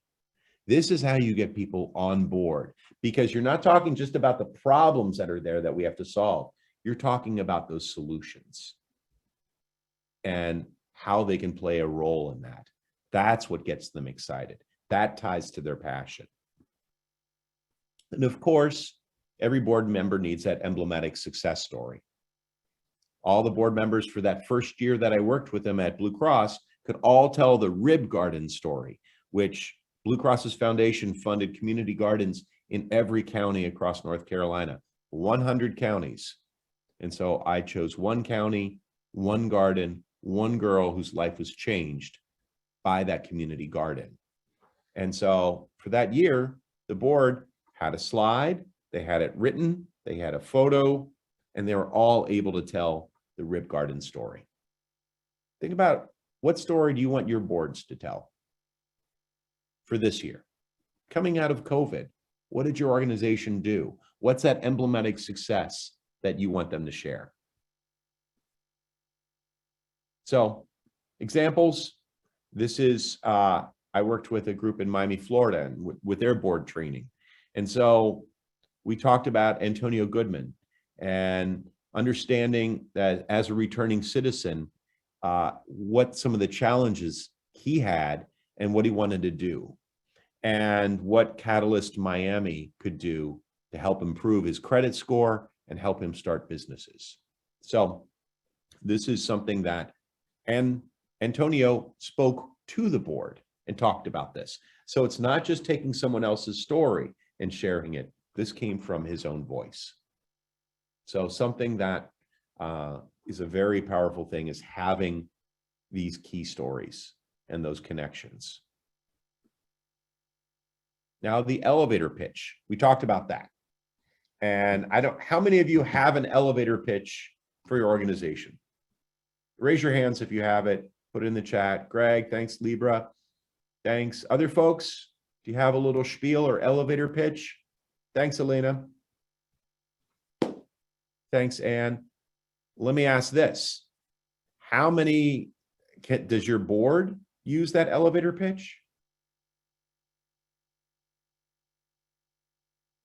This is how you get people on board, because you're not talking just about the problems that are there that we have to solve. You're talking about those solutions and how they can play a role in that. That's what gets them excited. That ties to their passion. And of course, every board member needs that emblematic success story. All the board members for that first year that I worked with them at Blue Cross could all tell the rib garden story, which Blue Cross's foundation funded community gardens in every county across North Carolina, 100 counties. And so I chose one county, one garden, one girl whose life was changed by that community garden. And so for that year, the board had a slide, they had it written, they had a photo, and they were all able to tell the rib garden story. Think about, what story do you want your boards to tell for this year? Coming out of COVID, what did your organization do? What's that emblematic success that you want them to share? So, examples, this is, I worked with a group in Miami, Florida, and with their board training. And so we talked about Antonio Goodman and understanding that as a returning citizen, what some of the challenges he had and what he wanted to do, and what Catalyst Miami could do to help improve his credit score and help him start businesses. So this is something that, and Antonio spoke to the board and talked about this. So it's not just taking someone else's story and sharing it. This came from his own voice. So something that is a very powerful thing is having these key stories and those connections. Now, the elevator pitch, we talked about that. And how many of you have an elevator pitch for your organization? Raise your hands if you have it, put it in the chat. Greg, thanks. Libra, thanks. Other folks, do you have a little spiel or elevator pitch? Thanks, Elena. Thanks, Ann. Let me ask this. How many does your board use that elevator pitch?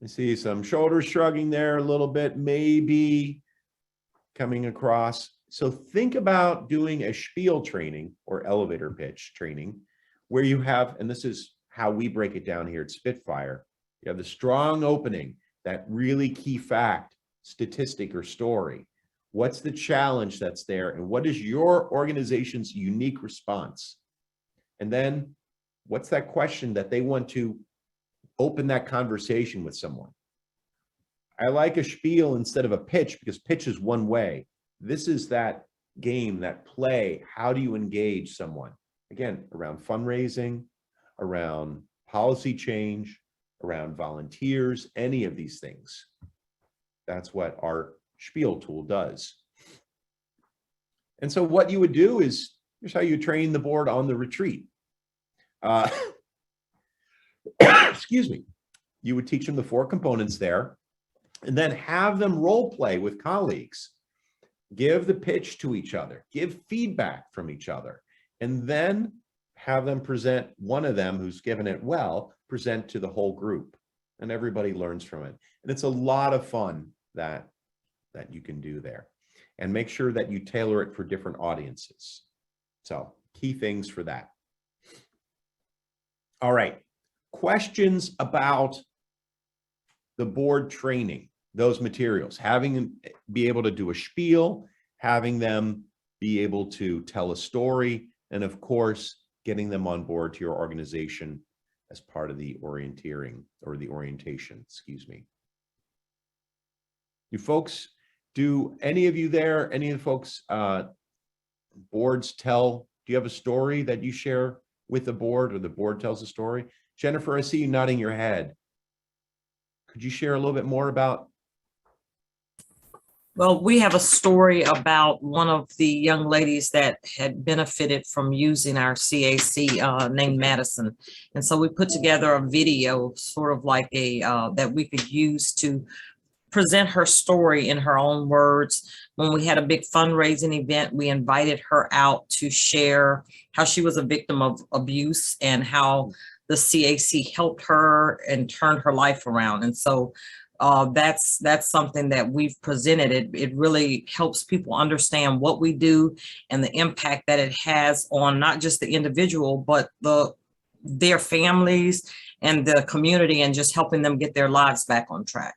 I see some shoulders shrugging there a little bit, maybe coming across. So think about doing a spiel training or elevator pitch training where you have, and this is how we break it down here at Spitfire, you have the strong opening, that really key fact, statistic, or story. What's the challenge that's there, and what is your organization's unique response? And then what's that question that they want to open that conversation with someone? I like a spiel instead of a pitch, because pitch is one way. This is that game, that play. How do you engage someone? Again, around fundraising, around policy change, around volunteers, any of these things. That's what our spiel tool does. And so what you would do is, here's how you train the board on the retreat. Excuse me. You would teach them the 4 components there, and then have them role play with colleagues. Give the pitch to each other, give feedback from each other, and then have them present, one of them who's given it well, present to the whole group, and everybody learns from it. And it's a lot of fun that that you can do there. And make sure that you tailor it for different audiences. So key things for that. All right, questions about the board training, those materials, having them be able to do a spiel, having them be able to tell a story, and of course, getting them on board to your organization as part of the orienteering or the orientation, excuse me. You folks, do any of you there, any of the folks, boards do you have a story that you share with the board or the board tells a story? Jennifer, I see you nodding your head. Could you share a little bit more about? Well, we have a story about one of the young ladies that had benefited from using our CAC named Madison. And so we put together a video, sort of like a that we could use to present her story in her own words. When we had a big fundraising event, we invited her out to share how she was a victim of abuse and how the CAC helped her and turned her life around. And so that's something that we've presented. It really helps people understand what we do and the impact that it has on not just the individual, but their families and the community, and just helping them get their lives back on track.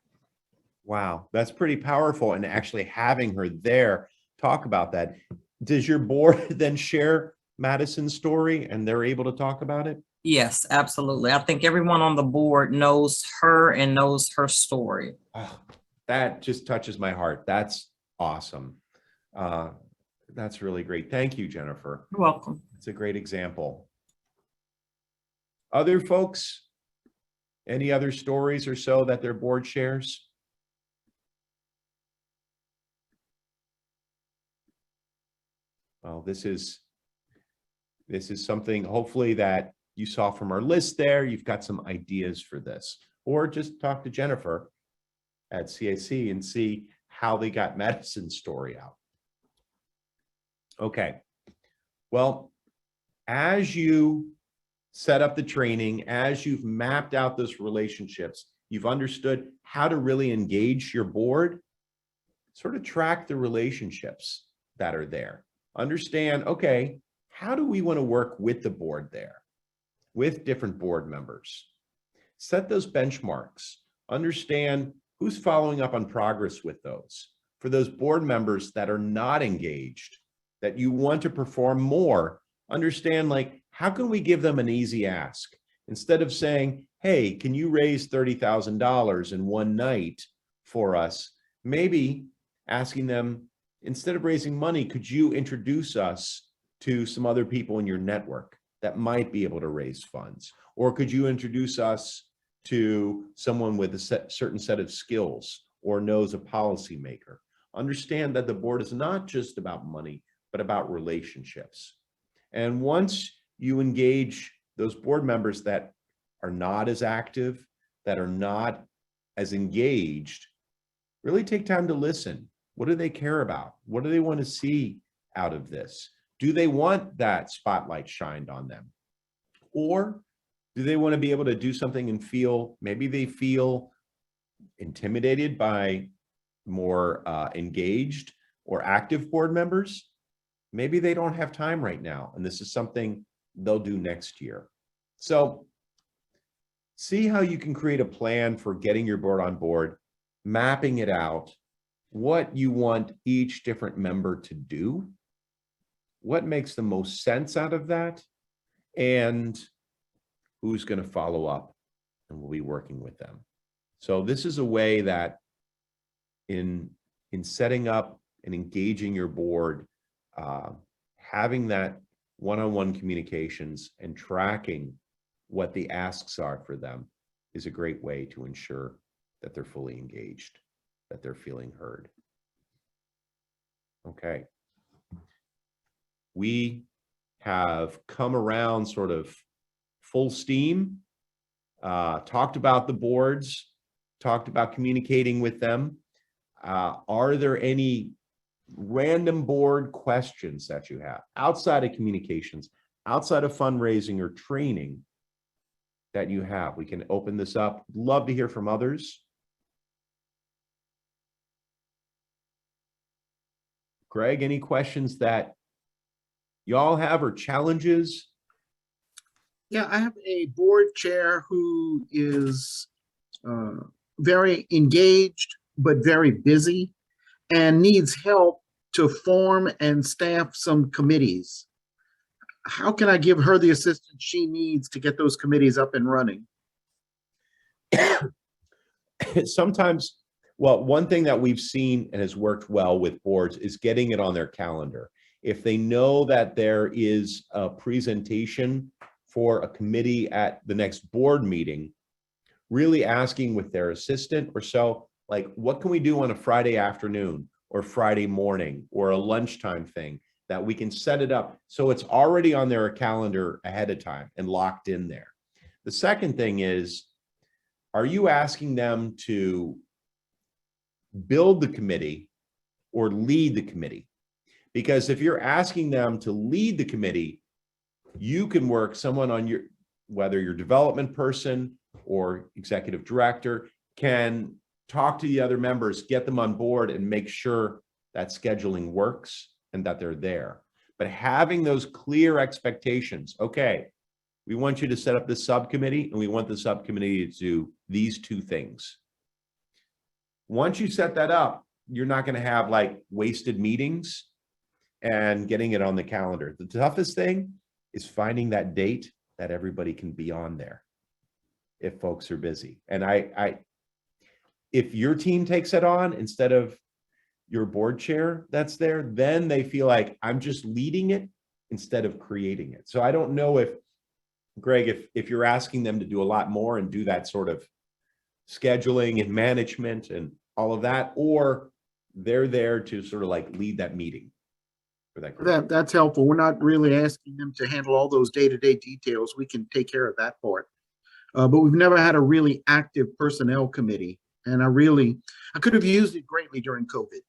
Wow, that's pretty powerful. And actually having her there talk about that. Does your board then share Madison's story and they're able to talk about it? Yes, absolutely. I think everyone on the board knows her and knows her story. Oh, that just touches my heart. That's awesome. That's really great. Thank you, Jennifer. You're welcome. It's a great example. Other folks, any other stories or so that their board shares? Well, this is something hopefully that you saw from our list there. You've got some ideas for this, or just talk to Jennifer at CAC and see how they got Madison's story out. Okay. Well, as you set up the training, as you've mapped out those relationships, you've understood how to really engage your board, sort of track the relationships that are there. Understand, okay, how do we want to work with the board there, with different board members? Set those benchmarks. Understand who's following up on progress with those. For those board members that are not engaged, that you want to perform more, understand, like, how can we give them an easy ask? Instead of saying, hey, can you raise $30,000 in one night for us? Maybe asking them, instead of raising money, could you introduce us to some other people in your network that might be able to raise funds? Or could you introduce us to someone with a certain set of skills or knows a policymaker? Understand that the board is not just about money, but about relationships. And once you engage those board members that are not as active, that are not as engaged, really take time to listen. What do they care about? What do they want to see out of this? Do they want that spotlight shined on them? Or do they want to be able to do something and feel, maybe they feel intimidated by more engaged or active board members? Maybe they don't have time right now, and this is something they'll do next year. So see how you can create a plan for getting your board on board, mapping it out, what you want each different member to do, what makes the most sense out of that, and who's going to follow up and we'll be working with them. So this is a way that in setting up and engaging your board, having that one-on-one communications and tracking what the asks are for them is a great way to ensure that they're fully engaged, that they're feeling heard. Okay. We have come around sort of full steam, talked about the boards, talked about communicating with them. Are there any random board questions that you have outside of communications, outside of fundraising or training that you have? We can open this up. Love to hear from others. Greg, any questions that y'all have or challenges? Yeah, I have a board chair who is very engaged, but very busy and needs help to form and staff some committees. How can I give her the assistance she needs to get those committees up and running? Sometimes, well, one thing that we've seen and has worked well with boards is getting it on their calendar. If they know that there is a presentation for a committee at the next board meeting, really asking with their assistant or so, like, what can we do on a Friday afternoon or Friday morning or a lunchtime thing that we can set it up so it's already on their calendar ahead of time and locked in there. The second thing is, are you asking them to build the committee or lead the committee? Because if you're asking them to lead the committee, you can work someone on your, whether your development person or executive director can talk to the other members, get them on board and make sure that scheduling works and that they're there. But having those clear expectations, okay, we want you to set up this subcommittee and we want the subcommittee to do these two things. Once you set that up, you're not going to have like wasted meetings and getting it on the calendar. The toughest thing is finding that date that everybody can be on there if folks are busy. And if your team takes it on instead of your board chair that's there, then they feel like I'm just leading it instead of creating it. So I don't know if, Greg, if you're asking them to do a lot more and do that sort of scheduling and management and all of that, or they're there to sort of like lead that meeting for that group. That's helpful. We're not really asking them to handle all those day-to-day details. We can take care of that part. But we've never had a really active personnel committee. And I could have used it greatly during COVID.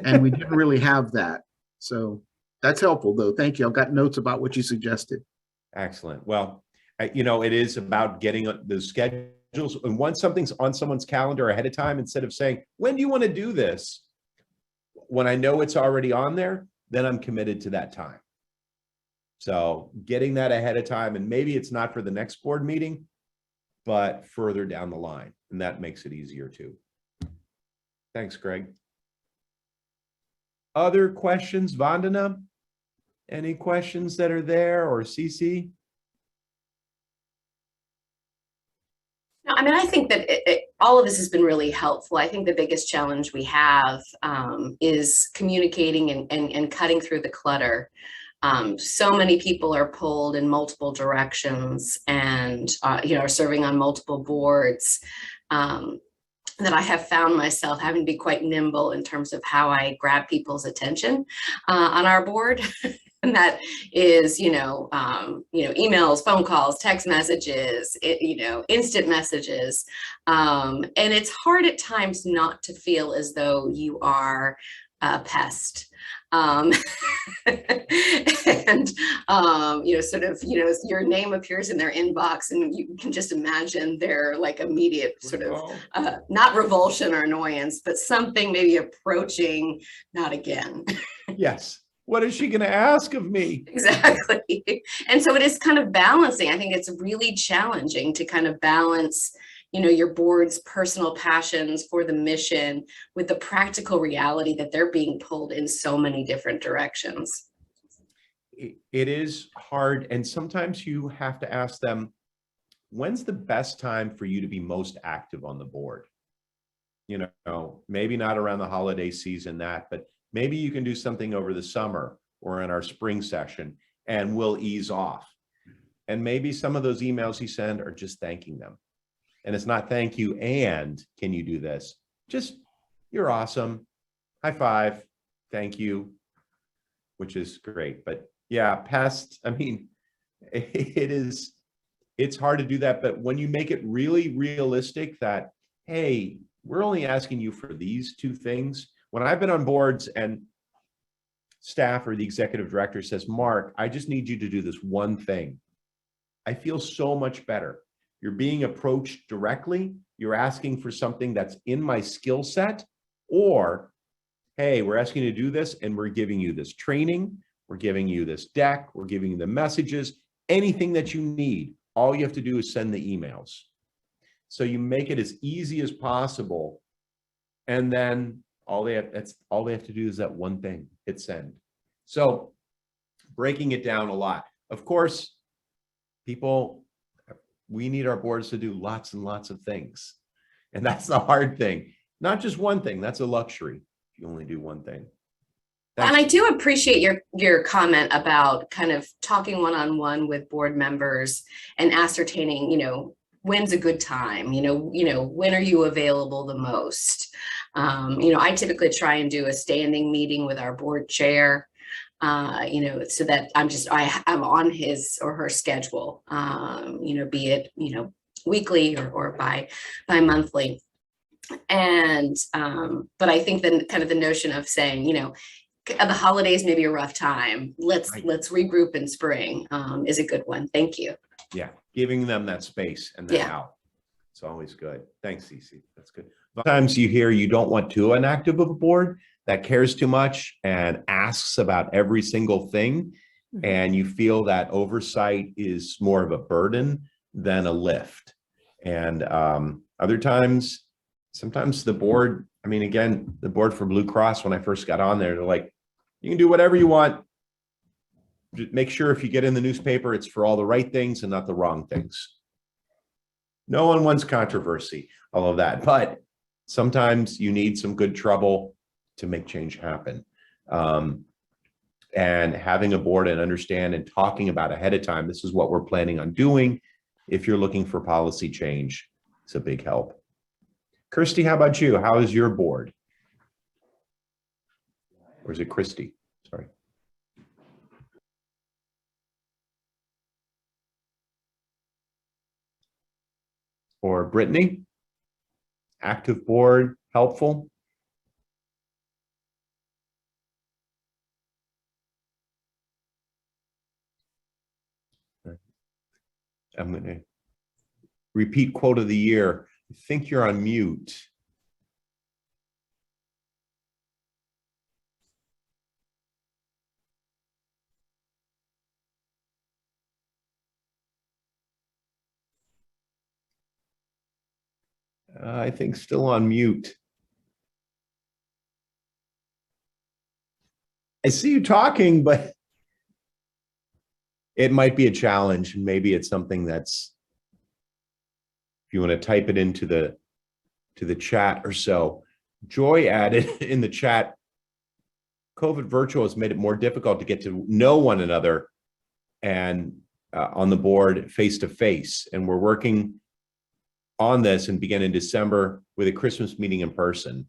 And we didn't really have that. So that's helpful though. Thank you. I've got notes about what you suggested. Excellent. Well, it is about getting the schedules. And once something's on someone's calendar ahead of time, instead of saying, when do you want to do this? When I know it's already on there, then I'm committed to that time. So getting that ahead of time, and maybe it's not for the next board meeting, but further down the line, and that makes it easier too. Thanks, Greg. Other questions, Vandana? Any questions that are there, or CC? No, I mean, I think that all of this has been really helpful. I think the biggest challenge we have is communicating and cutting through the clutter. So many people are pulled in multiple directions and are serving on multiple boards, that I have found myself having to be quite nimble in terms of how I grab people's attention on our board. And that is, emails, phone calls, text messages, instant messages. And it's hard at times not to feel as though you are a pest. And your name appears in their inbox and you can just imagine their like immediate sort of not revulsion or annoyance, but something maybe approaching, not again. Yes. What is she going to ask of me? Exactly. And so it is kind of balancing. I think it's really challenging to kind of balance, your board's personal passions for the mission with the practical reality that they're being pulled in so many different directions. It is hard. And sometimes you have to ask them, when's the best time for you to be most active on the board? Maybe not around the holiday season, but maybe you can do something over the summer or in our spring session and we'll ease off. And maybe some of those emails you send are just thanking them. And it's not thank you and can you do this? Just, you're awesome. High five. Thank you. Which is great. But yeah, it's hard to do that. But when you make it really realistic that, hey, we're only asking you for these two things. When I've been on boards and staff or the executive director says, Mark, I just need you to do this one thing, I feel so much better. You're being approached directly. You're asking for something that's in my skill set, or hey, we're asking you to do this and we're giving you this training, we're giving you this deck, we're giving you the messages, anything that you need. All you have to do is send the emails. So you make it as easy as possible. And then that's all they have to do is that one thing, hit send. So breaking it down a lot. Of course, we need our boards to do lots and lots of things. And that's the hard thing. Not just one thing, that's a luxury if you only do one thing. And I do appreciate your comment about kind of talking one-on-one with board members and ascertaining, when's a good time, when are you available the most? I typically try and do a standing meeting with our board chair, so that I'm on his or her schedule, be it, weekly or bi-monthly. And, but I think then kind of the notion of saying, the holidays may be a rough time. Let's regroup in spring is a good one. Thank you. Yeah, giving them that space and that out. It's always good. Thanks, Cece. That's good. Sometimes you hear you don't want too inactive of a board that cares too much and asks about every single thing. And you feel that oversight is more of a burden than a lift. And other times, sometimes the board, again, the board for Blue Cross, when I first got on there, they're like, you can do whatever you want. Just make sure if you get in the newspaper, it's for all the right things and not the wrong things. No one wants controversy, all of that, but sometimes you need some good trouble to make change happen. And having a board and understand and talking about ahead of time, this is what we're planning on doing. If you're looking for policy change, it's a big help. Kirsty, how about you? How is your board? Or is it Christy? Sorry. Or Brittany? Active board, helpful? I'm going to repeat quote of the year. I think you're on mute. I think still on mute. I see you talking, but it might be a challenge. And maybe it's something that's, if you want to type it into the chat or so. Joy added in the chat, COVID virtual has made it more difficult to get to know one another and on the board face to face. And we're working on this and begin in December with a Christmas meeting in person.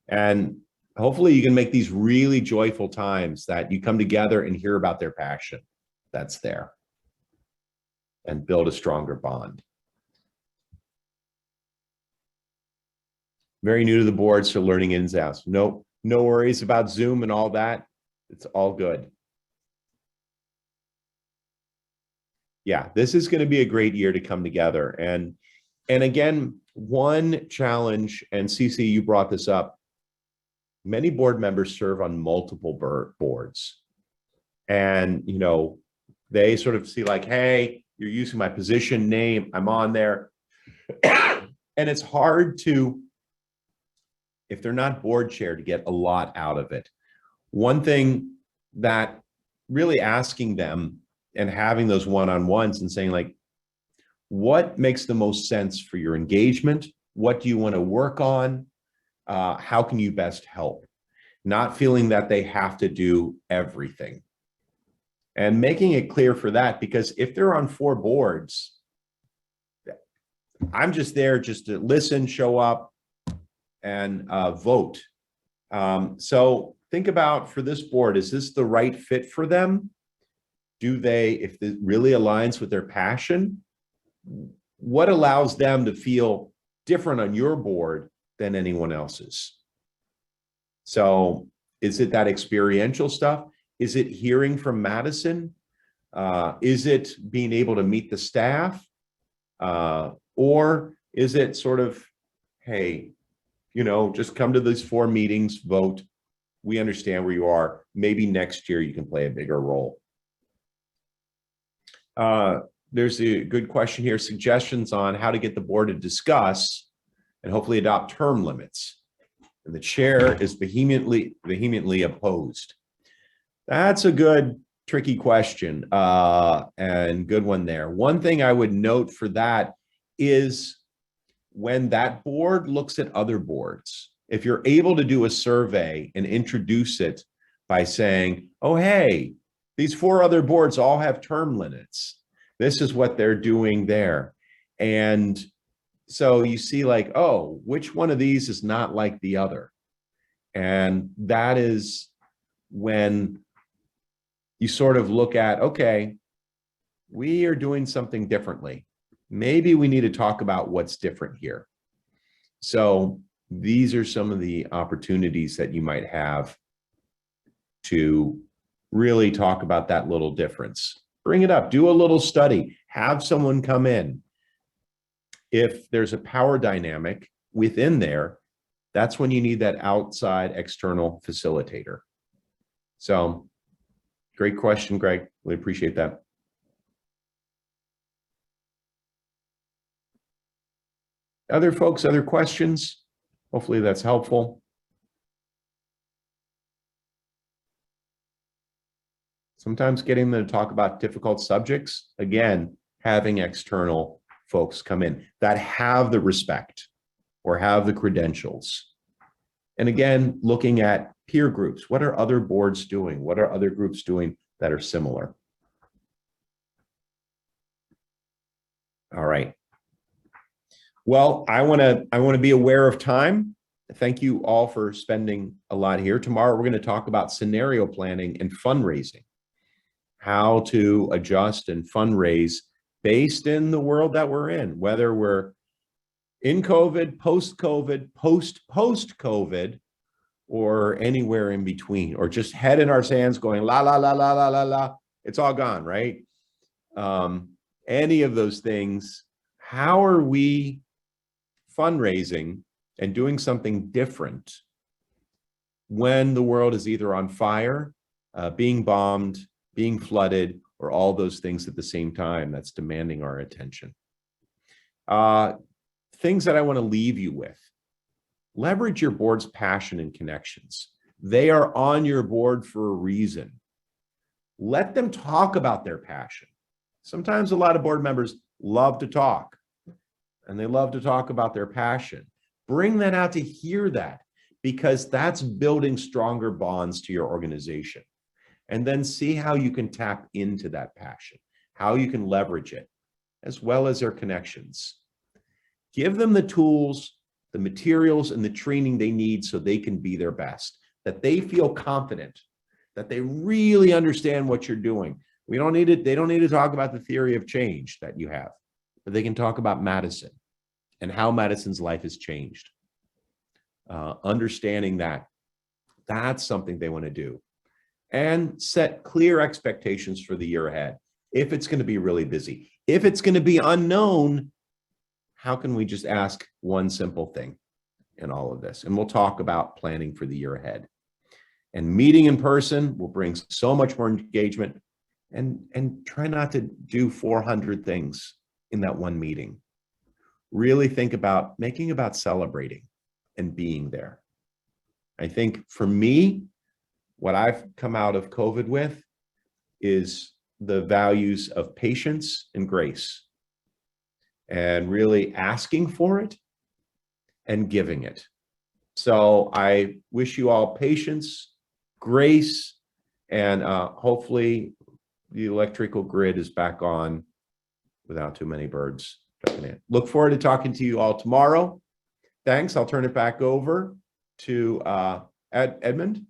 And hopefully you can make these really joyful times that you come together and hear about their passion that's there and build a stronger bond. Very new to the board, so learning ins and outs. No worries about Zoom and all that. It's all good. Yeah, this is going to be a great year to come together. And again, one challenge, and Cece, you brought this up, many board members serve on multiple boards. And, they sort of see like, hey, you're using my position name, I'm on there. And it's hard to, if they're not board chair, to get a lot out of it. One thing that really asking them and having those one-on-ones and saying like, what makes the most sense for your engagement? What do you want to work on? How can you best help? Not feeling that they have to do everything. And making it clear for that, because if they're on 4 boards, I'm just there just to listen, show up, and vote. So think about for this board, is this the right fit for them? Do they, if it really aligns with their passion, what allows them to feel different on your board than anyone else's? So is it that experiential stuff? Is it hearing from Madison? Is it being able to meet the staff? Or is it sort of, hey, just come to these 4 meetings, vote, we understand where you are. Maybe next year you can play a bigger role. There's a good question here, suggestions on how to get the board to discuss and hopefully adopt term limits. And the chair is vehemently opposed. That's a good, tricky question, and good one there. One thing I would note for that is when that board looks at other boards, if you're able to do a survey and introduce it by saying, oh, hey, these 4 other boards all have term limits. This is what they're doing there. And so you see like, oh, which one of these is not like the other? And that is when you sort of look at, okay, we are doing something differently. Maybe we need to talk about what's different here. So these are some of the opportunities that you might have to really talk about that little difference. Bring it up, do a little study, have someone come in. If there's a power dynamic within there, that's when you need that outside external facilitator. So great question, Greg. We appreciate that. Other folks, other questions? Hopefully that's helpful. Sometimes getting them to talk about difficult subjects, again, having external folks come in that have the respect or have the credentials. And again, looking at peer groups. What are other boards doing? What are other groups doing that are similar? All right. Well, I want to be aware of time. Thank you all for spending a lot here. Tomorrow, we're going to talk about scenario planning and fundraising, how to adjust and fundraise based in the world that we're in, whether we're in COVID, post-COVID, post-COVID, or anywhere in between, or just head in our sands going, la, la, la, la, la, la, la. It's all gone, right? Any of those things, how are we fundraising and doing something different when the world is either on fire, being bombed, being flooded, or all those things at the same time that's demanding our attention. Things that I want to leave you with. Leverage your board's passion and connections. They are on your board for a reason. Let them talk about their passion. Sometimes a lot of board members love to talk, and they love to talk about their passion. Bring that out to hear that, because that's building stronger bonds to your organization. And then see how you can tap into that passion, how you can leverage it, as well as their connections. Give them the tools, the materials, and the training they need so they can be their best, that they feel confident, that they really understand what you're doing. They don't need to talk about the theory of change that you have, but they can talk about Madison and how Madison's life has changed. Understanding that, that's something they want to do. And set clear expectations for the year ahead. If it's going to be really busy, if it's going to be unknown, how can we just ask one simple thing in all of this? And we'll talk about planning for the year ahead. And meeting in person will bring so much more engagement, and try not to do 400 things in that one meeting. Really think about making about celebrating and being there. I think for me, what I've come out of COVID with is the values of patience and grace, and really asking for it and giving it. So I wish you all patience, grace, and hopefully the electrical grid is back on without too many birds jumping in. Look forward to talking to you all tomorrow. Thanks. I'll turn it back over to Edmund.